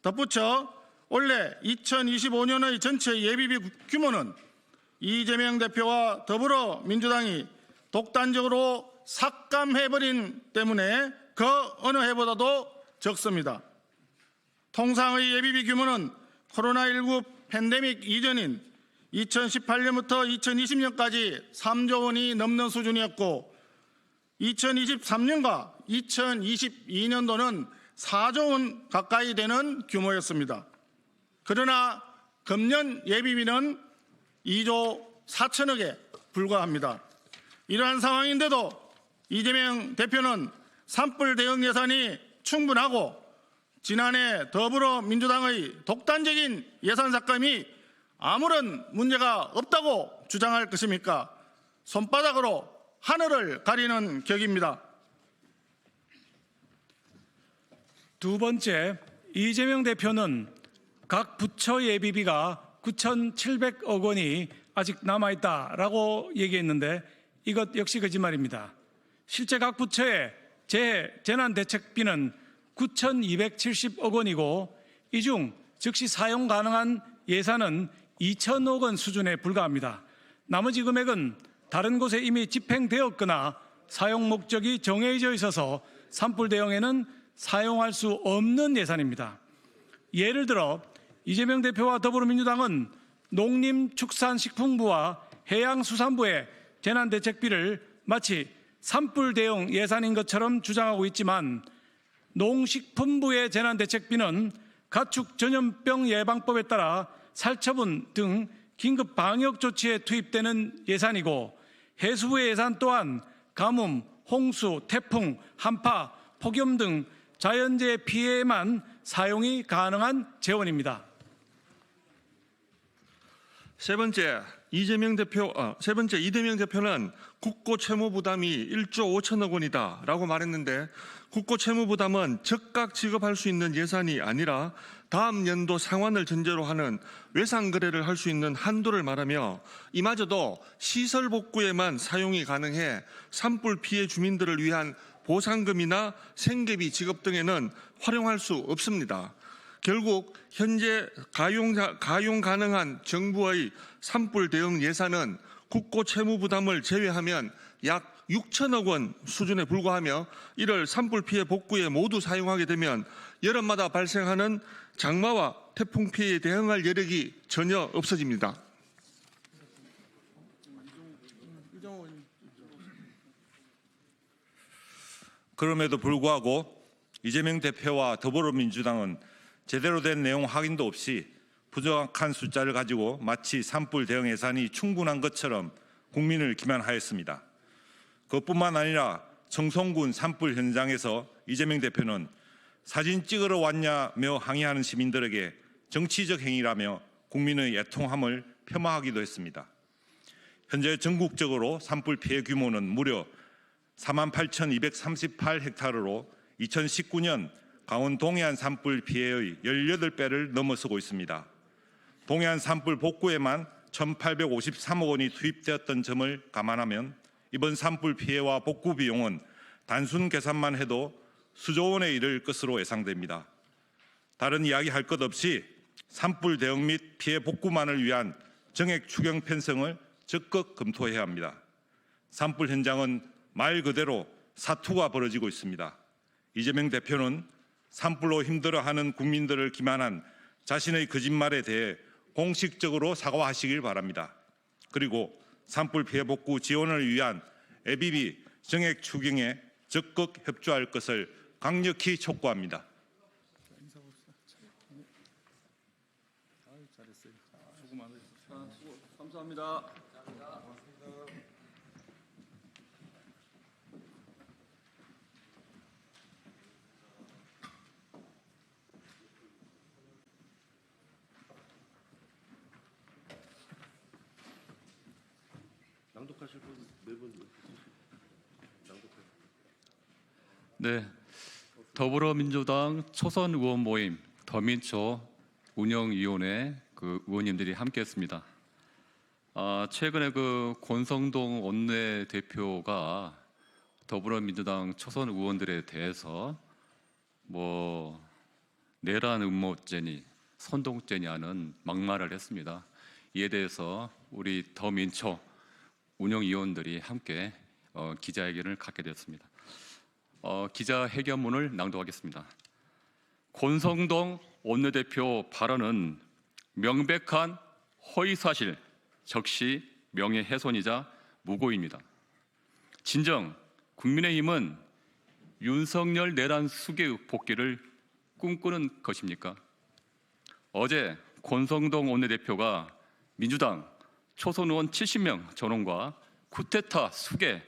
덧붙여 원래 2025년의 전체 예비비 규모는 이재명 대표와 더불어민주당이 독단적으로 삭감해버린 때문에 그 어느 해보다도 적습니다. 통상의 예비비 규모는 코로나19 팬데믹 이전인 2018년부터 2020년까지 3조 원이 넘는 수준이었고 2023년과 2022년도는 4조 원 가까이 되는 규모였습니다. 그러나 금년 예비비는 2조 4천억에 불과합니다. 이러한 상황인데도 이재명 대표는 산불 대응 예산이 충분하고 지난해 더불어민주당의 독단적인 예산 삭감이 아무런 문제가 없다고 주장할 것입니까? 손바닥으로 하늘을 가리는 격입니다. 두 번째, 이재명 대표는 각 부처 예비비가 9,700억 원이 아직 남아있다라고 얘기했는데 이것 역시 거짓말입니다. 실제 각 부처의 재난대책비는 9,270억 원이고 이 중 즉시 사용 가능한 예산은 2천억 원 수준에 불과합니다. 나머지 금액은 다른 곳에 이미 집행되었거나 사용 목적이 정해져 있어서 산불 대응에는 사용할 수 없는 예산입니다. 예를 들어 이재명 대표와 더불어민주당은 농림축산식품부와 해양수산부의 재난대책비를 마치 산불 대응 예산인 것처럼 주장하고 있지만 농식품부의 재난대책비는 가축 전염병 예방법에 따라 살처분 등 긴급 방역 조치에 투입되는 예산이고 해수부의 예산 또한 가뭄, 홍수, 태풍, 한파, 폭염 등 자연재해 피해에만 사용이 가능한 재원입니다. 세 번째, 이재명 대표는 국고 채무 부담이 1조 5천억 원이다라고 말했는데 국고 채무 부담은 즉각 지급할 수 있는 예산이 아니라 다음 연도 상환을 전제로 하는 외상 거래를 할 수 있는 한도를 말하며 이마저도 시설 복구에만 사용이 가능해 산불 피해 주민들을 위한 보상금이나 생계비 지급 등에는 활용할 수 없습니다. 결국 현재 가용 가능한 정부의 산불 대응 예산은 국고 채무 부담을 제외하면 약 6천억 원 수준에 불과하며 이를 산불 피해 복구에 모두 사용하게 되면 여름마다 발생하는 장마와 태풍 피해에 대응할 여력이 전혀 없어집니다. 그럼에도 불구하고 이재명 대표와 더불어민주당은 제대로 된 내용 확인도 없이 부정확한 숫자를 가지고 마치 산불 대응 예산이 충분한 것처럼 국민을 기만하였습니다. 그것뿐만 아니라 청송군 산불 현장에서 이재명 대표는 사진 찍으러 왔냐며 항의하는 시민들에게 정치적 행위라며 국민의 애통함을 폄하하기도 했습니다. 현재 전국적으로 산불 피해 규모는 무려 48,238헥타르로 2019년 강원 동해안 산불 피해의 18배를 넘어서고 있습니다. 동해안 산불 복구에만 1,853억 원이 투입되었던 점을 감안하면 이번 산불 피해와 복구 비용은 단순 계산만 해도 수조 원에 이를 것으로 예상됩니다. 다른 이야기 할 것 없이 산불 대응 및 피해 복구만을 위한 정액 추경 편성을 적극 검토해야 합니다. 산불 현장은 말 그대로 사투가 벌어지고 있습니다. 이재명 대표는 산불로 힘들어하는 국민들을 기만한 자신의 거짓말에 대해 공식적으로 사과하시길 바랍니다. 그리고 산불 피해 복구 지원을 위한 ABB 정액 추경에 적극 협조할 것을 강력히 촉구합니다. 감사합니다. 네, 더불어민주당 초선 의원 모임 더민초 운영위원회 의원님들이 함께했습니다. 최근에 권성동 원내대표가 더불어민주당 초선 의원들에 대해서 내란 음모죄니 선동죄니 하는 막말을 했습니다. 이에 대해서 우리 더민초 운영위원들이 함께 기자회견을 갖게 되었습니다. 기자회견문을 낭독하겠습니다. 권성동 원내대표 발언은 명백한 허위사실, 적시 명예훼손이자 무고입니다. 진정 국민의힘은 윤석열 내란 수계의 복귀를 꿈꾸는 것입니까? 어제 권성동 원내대표가 민주당 초선 의원 70명 전원과 쿠데타 수계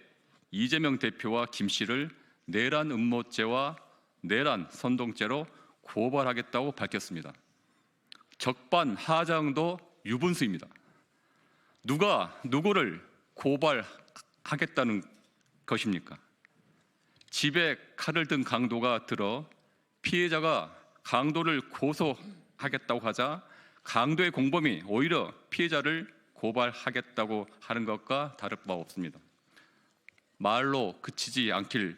이재명 대표와 김 씨를 내란 음모죄와 내란 선동죄로 고발하겠다고 밝혔습니다. 적반하장도 유분수입니다. 누가 누구를 고발하겠다는 것입니까? 집에 칼을 든 강도가 들어 피해자가 강도를 고소하겠다고 하자 강도의 공범이 오히려 피해자를 고발하겠다고 하는 것과 다를 바 없습니다. 말로 그치지 않길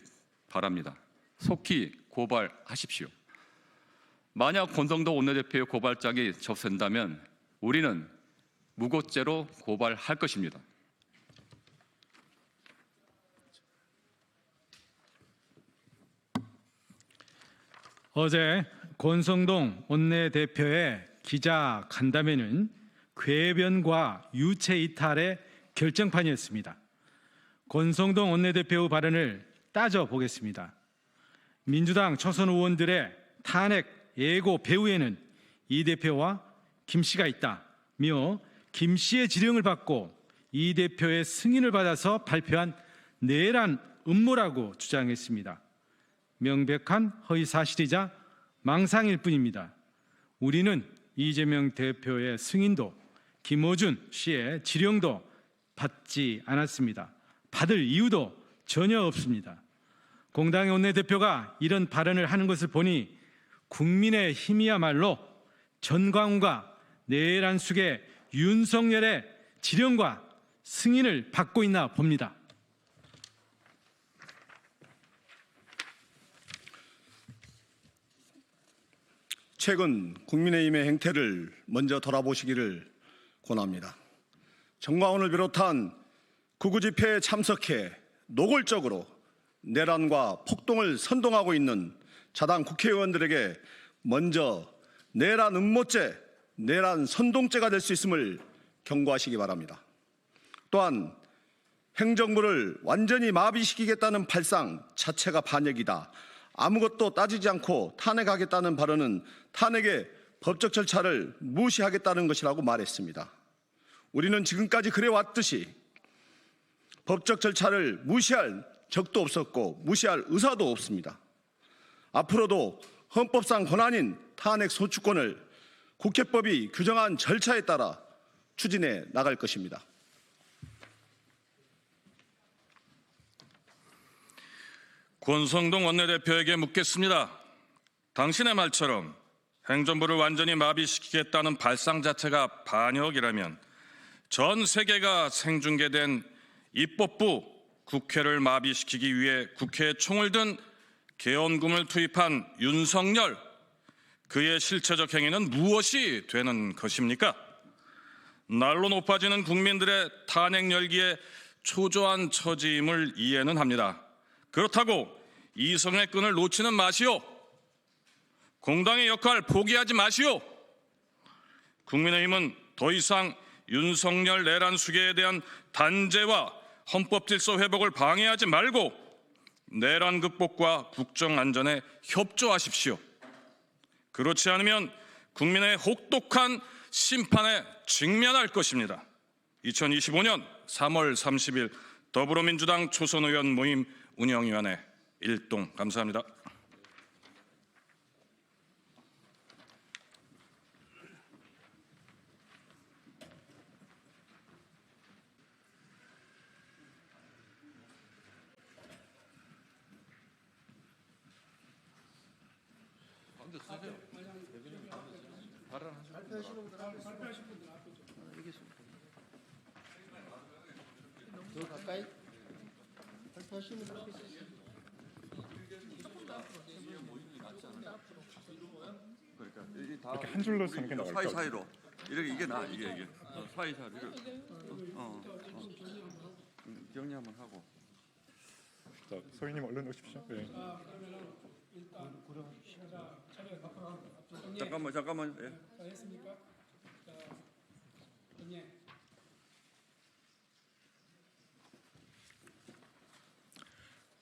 바랍니다. 속히 고발하십시오. 만약 권성동 원내대표의 고발장이 접수된다면 우리는 무고죄로 고발할 것입니다. 어제 권성동 원내대표의 기자 간담회는 궤변과 유체 이탈의 결정판이었습니다. 권성동 원내대표의 발언을 따져보겠습니다. 민주당 초선 의원들의 탄핵 예고 배후에는 이 대표와 김 씨가 있다며 김 씨의 지령을 받고 이 대표의 승인을 받아서 발표한 내란 음모라고 주장했습니다. 명백한 허위사실이자 망상일 뿐입니다. 우리는 이재명 대표의 승인도 김어준 씨의 지령도 받지 않았습니다. 받을 이유도 전혀 없습니다. 공당의 원내대표가 이런 발언을 하는 것을 보니 국민의힘이야말로 전광훈과 내란 수계 윤석열의 지령과 승인을 받고 있나 봅니다. 최근 국민의힘의 행태를 먼저 돌아보시기를 권합니다. 정광훈을 비롯한 극우 집회에 참석해 노골적으로 내란과 폭동을 선동하고 있는 자당 국회의원들에게 먼저 내란 음모죄, 내란 선동죄가 될 수 있음을 경고하시기 바랍니다. 또한 행정부를 완전히 마비시키겠다는 발상 자체가 반역이다. 아무것도 따지지 않고 탄핵하겠다는 발언은 탄핵의 법적 절차를 무시하겠다는 것이라고 말했습니다. 우리는 지금까지 그래왔듯이 법적 절차를 무시할 적도 없었고 무시할 의사도 없습니다. 앞으로도 헌법상 권한인 탄핵 소추권을 국회법이 규정한 절차에 따라 추진해 나갈 것입니다. 권성동 원내대표에게 묻겠습니다. 당신의 말처럼 행정부를 완전히 마비시키겠다는 발상 자체가 반역이라면 전 세계가 생중계된 입법부 국회를 마비시키기 위해 국회에 총을 든 계엄군을 투입한 윤석열, 그의 실체적 행위는 무엇이 되는 것입니까? 날로 높아지는 국민들의 탄핵 열기에 초조한 처지임을 이해는 합니다. 그렇다고 이성의 끈을 놓치는 마시오. 공당의 역할 포기하지 마시오. 국민의힘은 더 이상 윤석열 내란 수계에 대한 단죄와 헌법 질서 회복을 방해하지 말고 내란 극복과 국정 안전에 협조하십시오. 그렇지 않으면 국민의 혹독한 심판에 직면할 것입니다. 2025년 3월 30일 더불어민주당 초선의원 모임 운영위원회 일동 감사합니다. 이렇게 한 줄로 쓰는 게 나을 것 같아요. 사이사이로 이렇게 이게 나 이게 사이사이로 정리 한번 하고. 자, 소희님 얼른 오십시오. 네. 잠깐만. 예.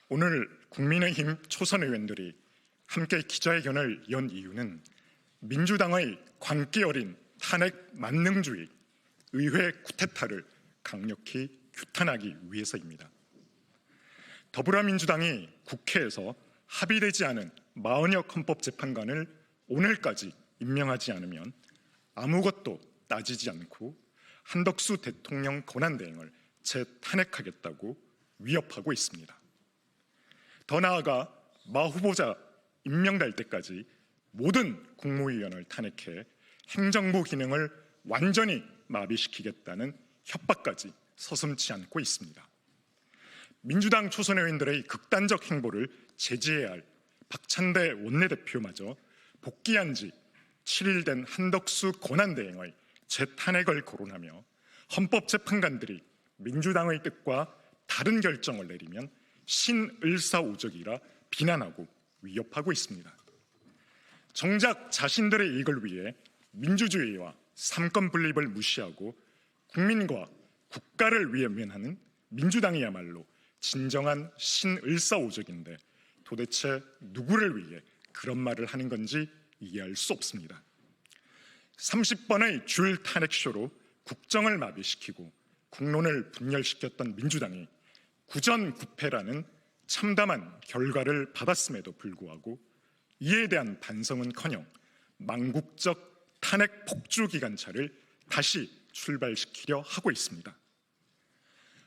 오늘 국민의힘 초선 의원들이 함께 기자회견을 연 이유는 민주당의 광기 어린 탄핵 만능주의, 의회 쿠데타를 강력히 규탄하기 위해서입니다. 더불어민주당이 국회에서 합의되지 않은 40여 헌법재판관을 오늘까지 임명하지 않으면 아무것도 따지지 않고 한덕수 대통령 권한대행을 재탄핵하겠다고 위협하고 있습니다. 더 나아가 마 후보자 임명될 때까지 모든 국무위원을 탄핵해 행정부 기능을 완전히 마비시키겠다는 협박까지 서슴지 않고 있습니다. 민주당 초선 의원들의 극단적 행보를 제지해야 할 박찬대 원내대표마저 복귀한 지 7일 된 한덕수 권한대행의 재탄핵을 거론하며 헌법재판관들이 민주당의 뜻과 다른 결정을 내리면 신을사오적이라 비난하고 위협하고 있습니다. 정작 자신들의 이익을 위해 민주주의와 삼권 분립을 무시하고 국민과 국가를 위해 면하는 민주당이야말로 진정한 신을사오적인데 도대체 누구를 위해 그런 말을 하는 건지 이해할 수 없습니다. 30번의 줄 탄핵쇼로 국정을 마비시키고 국론을 분열시켰던 민주당이 구전구패라는 참담한 결과를 받았음에도 불구하고 이에 대한 반성은커녕 망국적 탄핵 폭주 기관차를 다시 출발시키려 하고 있습니다.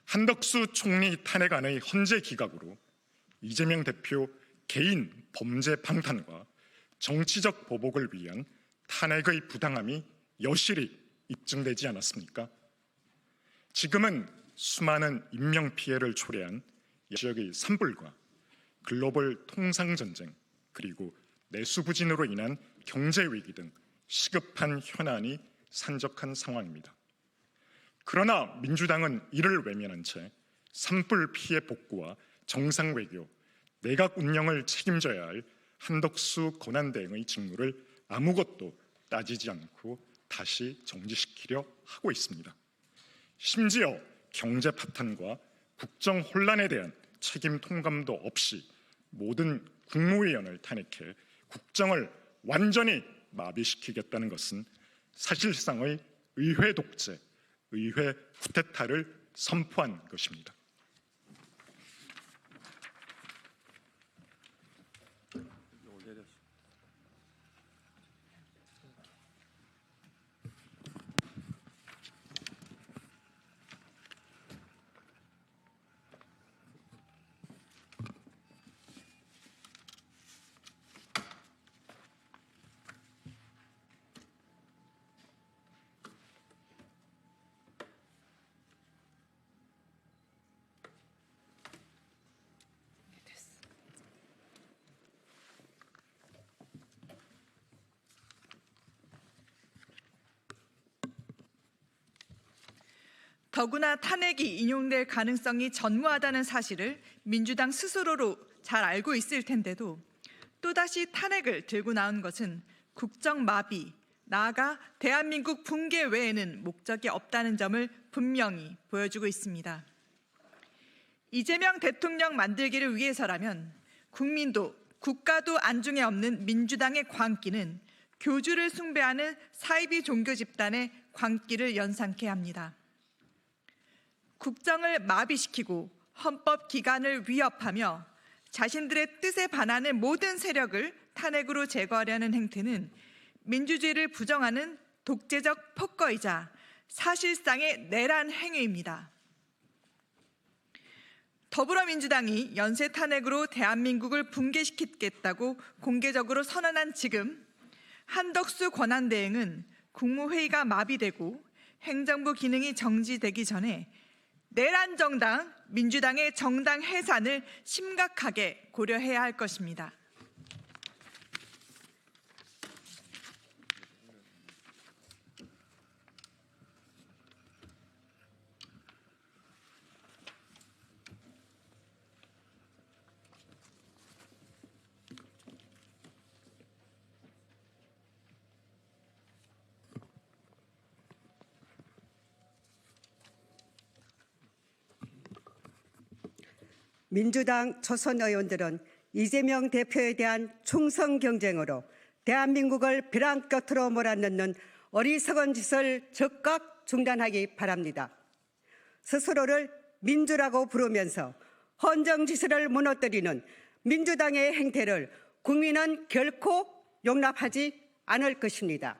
한덕수 총리 탄핵안의 헌재 기각으로 이재명 대표 개인 범죄 방탄과 정치적 보복을 위한 탄핵의 부당함이 여실히 입증되지 않았습니까? 지금은 수많은 인명피해를 초래한 지역의 산불과 글로벌 통상전쟁 그리고 내수부진으로 인한 경제위기 등 시급한 현안이 산적한 상황입니다. 그러나 민주당은 이를 외면한 채 산불 피해 복구와 정상외교, 내각 운영을 책임져야 할 한덕수 권한대행의 직무를 아무것도 따지지 않고 다시 정지시키려 하고 있습니다. 심지어 경제 파탄과 국정 혼란에 대한 책임 통감도 없이 모든 국무위원을 탄핵해 국정을 완전히 마비시키겠다는 것은 사실상의 의회 독재, 의회 쿠데타를 선포한 것입니다. 더구나 탄핵이 인용될 가능성이 전무하다는 사실을 민주당 스스로로 잘 알고 있을 텐데도 또다시 탄핵을 들고 나온 것은 국정 마비, 나아가 대한민국 붕괴 외에는 목적이 없다는 점을 분명히 보여주고 있습니다. 이재명 대통령 만들기를 위해서라면 국민도 국가도 안중에 없는 민주당의 광기는 교주를 숭배하는 사이비 종교 집단의 광기를 연상케 합니다. 국정을 마비시키고 헌법 기관을 위협하며 자신들의 뜻에 반하는 모든 세력을 탄핵으로 제거하려는 행태는 민주주의를 부정하는 독재적 폭거이자 사실상의 내란 행위입니다. 더불어민주당이 연쇄 탄핵으로 대한민국을 붕괴시키겠다고 공개적으로 선언한 지금 한덕수 권한대행은 국무회의가 마비되고 행정부 기능이 정지되기 전에 내란 정당 민주당의 정당 해산을 심각하게 고려해야 할 것입니다. 민주당 초선 의원들은 이재명 대표에 대한 충성 경쟁으로 대한민국을 벼랑 끝으로 몰아넣는 어리석은 짓을 즉각 중단하기 바랍니다. 스스로를 민주라고 부르면서 헌정지수를 무너뜨리는 민주당의 행태를 국민은 결코 용납하지 않을 것입니다.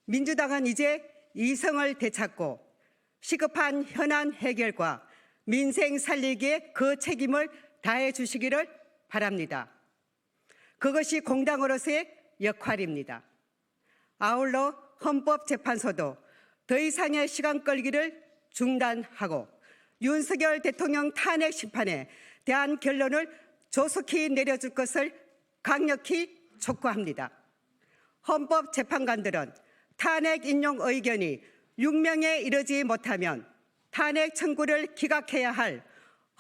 민주당은 이제 이성을 되찾고 시급한 현안 해결과 민생 살리기에 그 책임을 다해 주시기를 바랍니다. 그것이 공당으로서의 역할입니다. 아울러 헌법재판소도 더 이상의 시간 끌기를 중단하고 윤석열 대통령 탄핵 심판에 대한 결론을 조속히 내려줄 것을 강력히 촉구합니다. 헌법재판관들은 탄핵 인용 의견이 6명에 이르지 못하면 탄핵 청구를 기각해야 할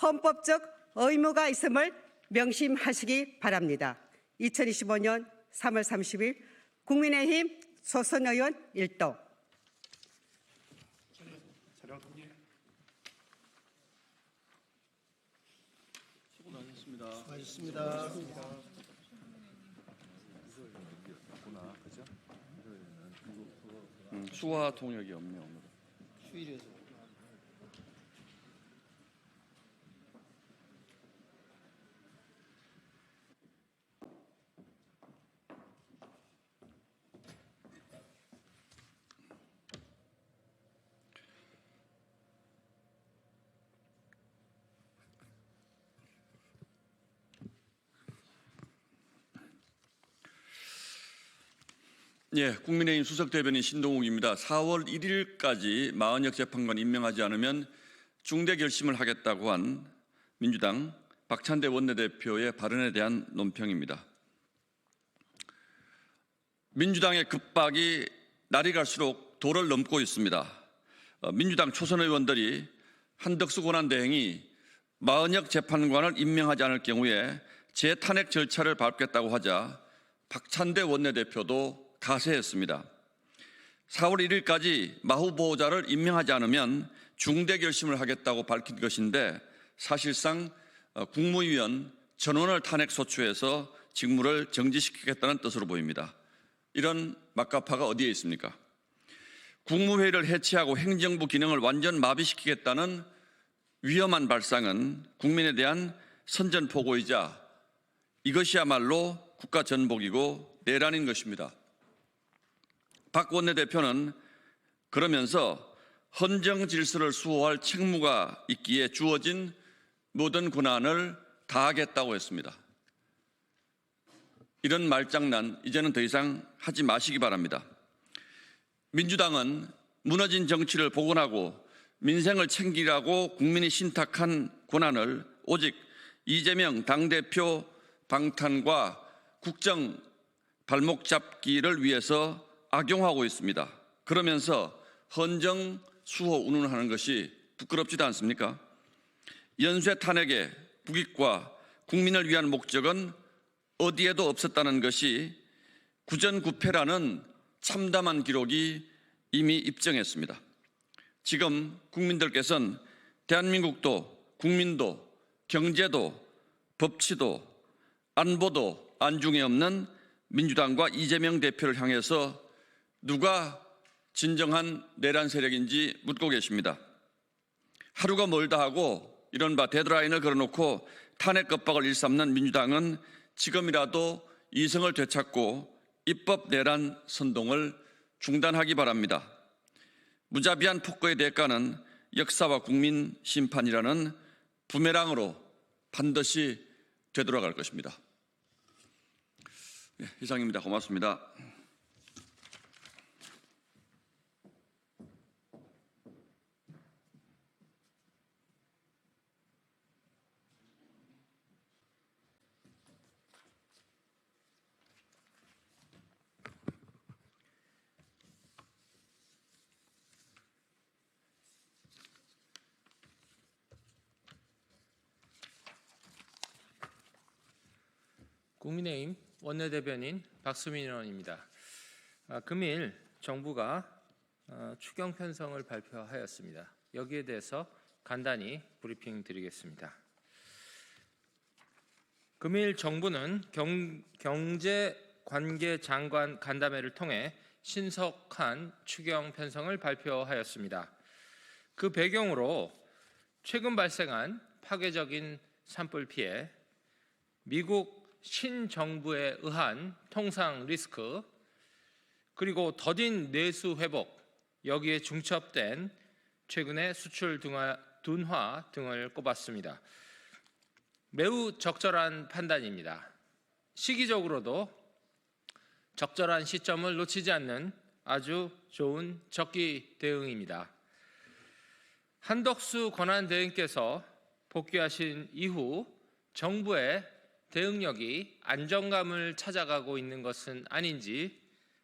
헌법적 의무가 있음을 명심하시기 바랍니다. 2025년 3월 30일 국민의힘 초선 의원 1도. 수고하셨습니다. 수화 통역이 없네 오늘. 예, 국민의힘 수석대변인 신동욱입니다. 4월 1일까지 마은혁 재판관 임명하지 않으면 중대 결심을 하겠다고 한 민주당 박찬대 원내대표의 발언에 대한 논평입니다. 민주당의 급박이 날이 갈수록 도를 넘고 있습니다. 민주당 초선 의원들이 한덕수 권한대행이 마은혁 재판관을 임명하지 않을 경우에 재탄핵 절차를 밟겠다고 하자 박찬대 원내대표도 가세했습니다. 4월 1일까지 마후 보호자를 임명하지 않으면 중대 결심을 하겠다고 밝힌 것인데 사실상 국무위원 전원을 탄핵 소추해서 직무를 정지시키겠다는 뜻으로 보입니다. 이런 막가파가 어디에 있습니까? 국무회의를 해체하고 행정부 기능을 완전 마비시키겠다는 위험한 발상은 국민에 대한 선전포고이자 이것이야말로 국가 전복이고 내란인 것입니다. 박 원내대표는 그러면서 헌정 질서를 수호할 책무가 있기에 주어진 모든 권한을 다하겠다고 했습니다. 이런 말장난 이제는 더 이상 하지 마시기 바랍니다. 민주당은 무너진 정치를 복원하고 민생을 챙기라고 국민이 신탁한 권한을 오직 이재명 당대표 방탄과 국정 발목 잡기를 위해서 악용하고 있습니다. 그러면서 헌정 수호 운운하는 것이 부끄럽지도 않습니까? 연쇄 탄핵의 국익과 국민을 위한 목적은 어디에도 없었다는 것이 구전구패라는 참담한 기록이 이미 입증했습니다. 지금 국민들께서는 대한민국도 국민도 경제도 법치도 안보도 안중에 없는 민주당과 이재명 대표를 향해서 누가 진정한 내란 세력인지 묻고 계십니다. 하루가 멀다 하고 이른바 데드라인을 걸어놓고 탄핵 겁박을 일삼는 민주당은 지금이라도 이성을 되찾고 입법 내란 선동을 중단하기 바랍니다. 무자비한 폭거의 대가는 역사와 국민 심판이라는 부메랑으로 반드시 되돌아갈 것입니다. 이상입니다. 고맙습니다. 국민의힘 원내대변인 박수민 의원입니다. 금일 정부가 추경 편성을 발표하였습니다. 여기에 대해서 간단히 브리핑 드리겠습니다. 금일 정부는 경제관계장관 간담회를 통해 신속한 추경 편성을 발표하였습니다. 그 배경으로 최근 발생한 파괴적인 산불 피해, 미국 신정부에 의한 통상 리스크, 그리고 더딘 내수 회복, 여기에 중첩된 최근의 수출 둔화 등을 꼽았습니다. 매우 적절한 판단입니다. 시기적으로도 적절한 시점을 놓치지 않는 아주 좋은 적기 대응입니다. 한덕수 권한대행께서 복귀하신 이후 정부의 대응력이 안정감을 찾아가고 있는 것은 아닌지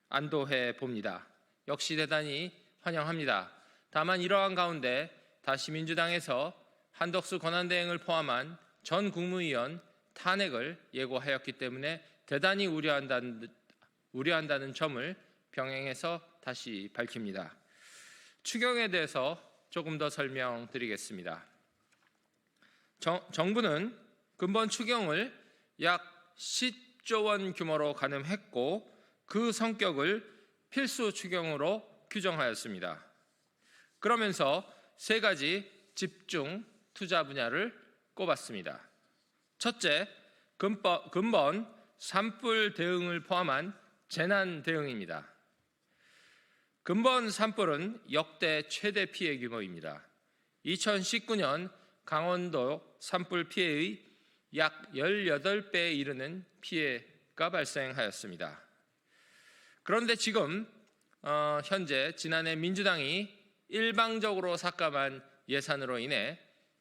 안도해 봅니다. 역시 대단히 환영합니다. 다만 이러한 가운데 다시 민주당에서 한덕수 권한대행을 포함한 전 국무위원 탄핵을 예고하였기 때문에 대단히 우려한다는 점을 병행해서 다시 밝힙니다. 추경에 대해서 조금 더 설명드리겠습니다. 정부는 근본 추경을 약 10조 원 규모로 가늠했고 그 성격을 필수 추경으로 규정하였습니다. 그러면서 세 가지 집중 투자 분야를 꼽았습니다. 첫째, 근본 산불 대응을 포함한 재난 대응입니다. 근본 산불은 역대 최대 피해 규모입니다. 2019년 강원도 산불 피해의 약 18배에 이르는 피해가 발생하였습니다. 그런데 지금 현재 지난해 민주당이 일방적으로 삭감한 예산으로 인해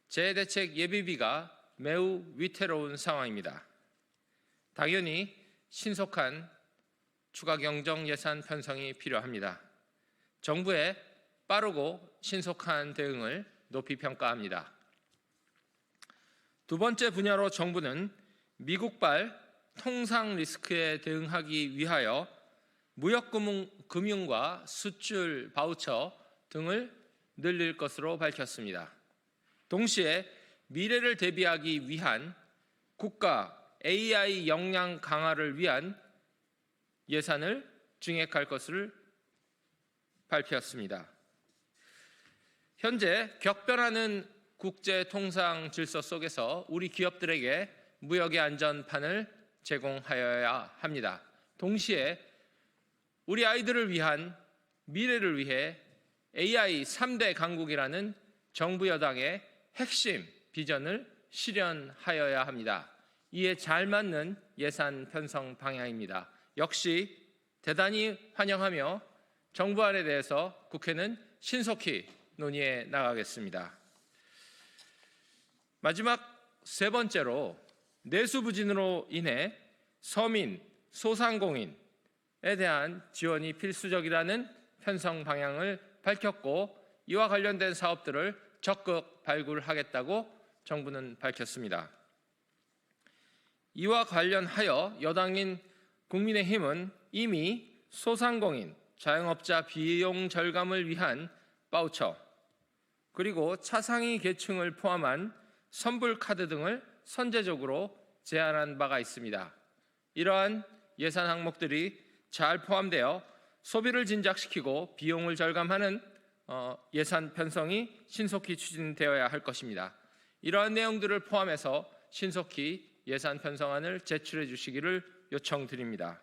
재해대책 예비비가 매우 위태로운 상황입니다. 당연히 신속한 추가 경정 예산 편성이 필요합니다. 정부의 빠르고 신속한 대응을 높이 평가합니다. 두 번째 분야로 정부는 미국발 통상 리스크에 대응하기 위하여 무역금융과 수출 바우처 등을 늘릴 것으로 밝혔습니다. 동시에 미래를 대비하기 위한 국가 AI 역량 강화를 위한 예산을 증액할 것을 발표했습니다. 현재 격변하는 국제 통상 질서 속에서 우리 기업들에게 무역의 안전판을 제공하여야 합니다. 동시에 우리 아이들을 위한 미래를 위해 AI 3대 강국이라는 정부 여당의 핵심 비전을 실현하여야 합니다. 이에 잘 맞는 예산 편성 방향입니다. 역시 대단히 환영하며 정부안에 대해서 국회는 신속히 논의해 나가겠습니다. 마지막 세 번째로 내수 부진으로 인해 서민, 소상공인에 대한 지원이 필수적이라는 편성 방향을 밝혔고 이와 관련된 사업들을 적극 발굴하겠다고 정부는 밝혔습니다. 이와 관련하여 여당인 국민의힘은 이미 소상공인, 자영업자 비용 절감을 위한 바우처, 그리고 차상위 계층을 포함한 선불 카드 등을 선제적으로 제안한 바가 있습니다. 이러한 예산 항목들이 잘 포함되어 소비를 진작시키고 비용을 절감하는 예산 편성이 신속히 추진되어야 할 것입니다. 이러한 내용들을 포함해서 신속히 예산 편성안을 제출해 주시기를 요청드립니다.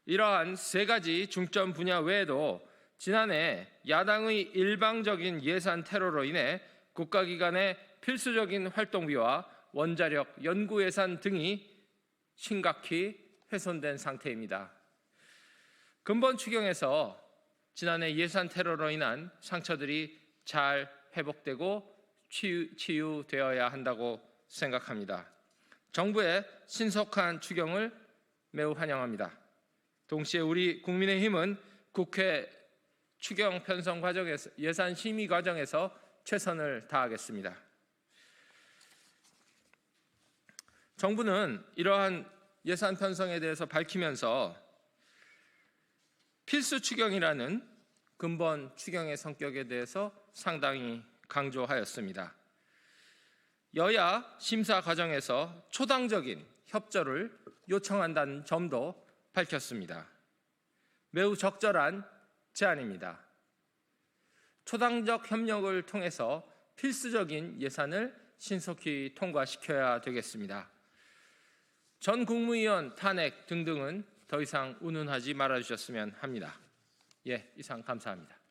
이러한 세 가지 중점 분야 외에도 지난해 야당의 일방적인 예산 테러로 인해 국가기관의 필수적인 활동비와 원자력 연구 예산 등이 심각히 훼손된 상태입니다. 근본 추경에서 지난해 예산 테러로 인한 상처들이 잘 회복되고 치유되어야 한다고 생각합니다. 정부의 신속한 추경을 매우 환영합니다. 동시에 우리 국민의힘은 국회 추경 편성 과정에서 예산 심의 과정에서 최선을 다하겠습니다. 정부는 이러한 예산 편성에 대해서 밝히면서 필수 추경이라는 근본 추경의 성격에 대해서 상당히 강조하였습니다. 여야 심사 과정에서 초당적인 협조를 요청한다는 점도 밝혔습니다. 매우 적절한 제안입니다. 초당적 협력을 통해서 필수적인 예산을 신속히 통과시켜야 되겠습니다. 전 국무위원 탄핵 등등은 더 이상 운운하지 말아주셨으면 합니다. 이상 감사합니다.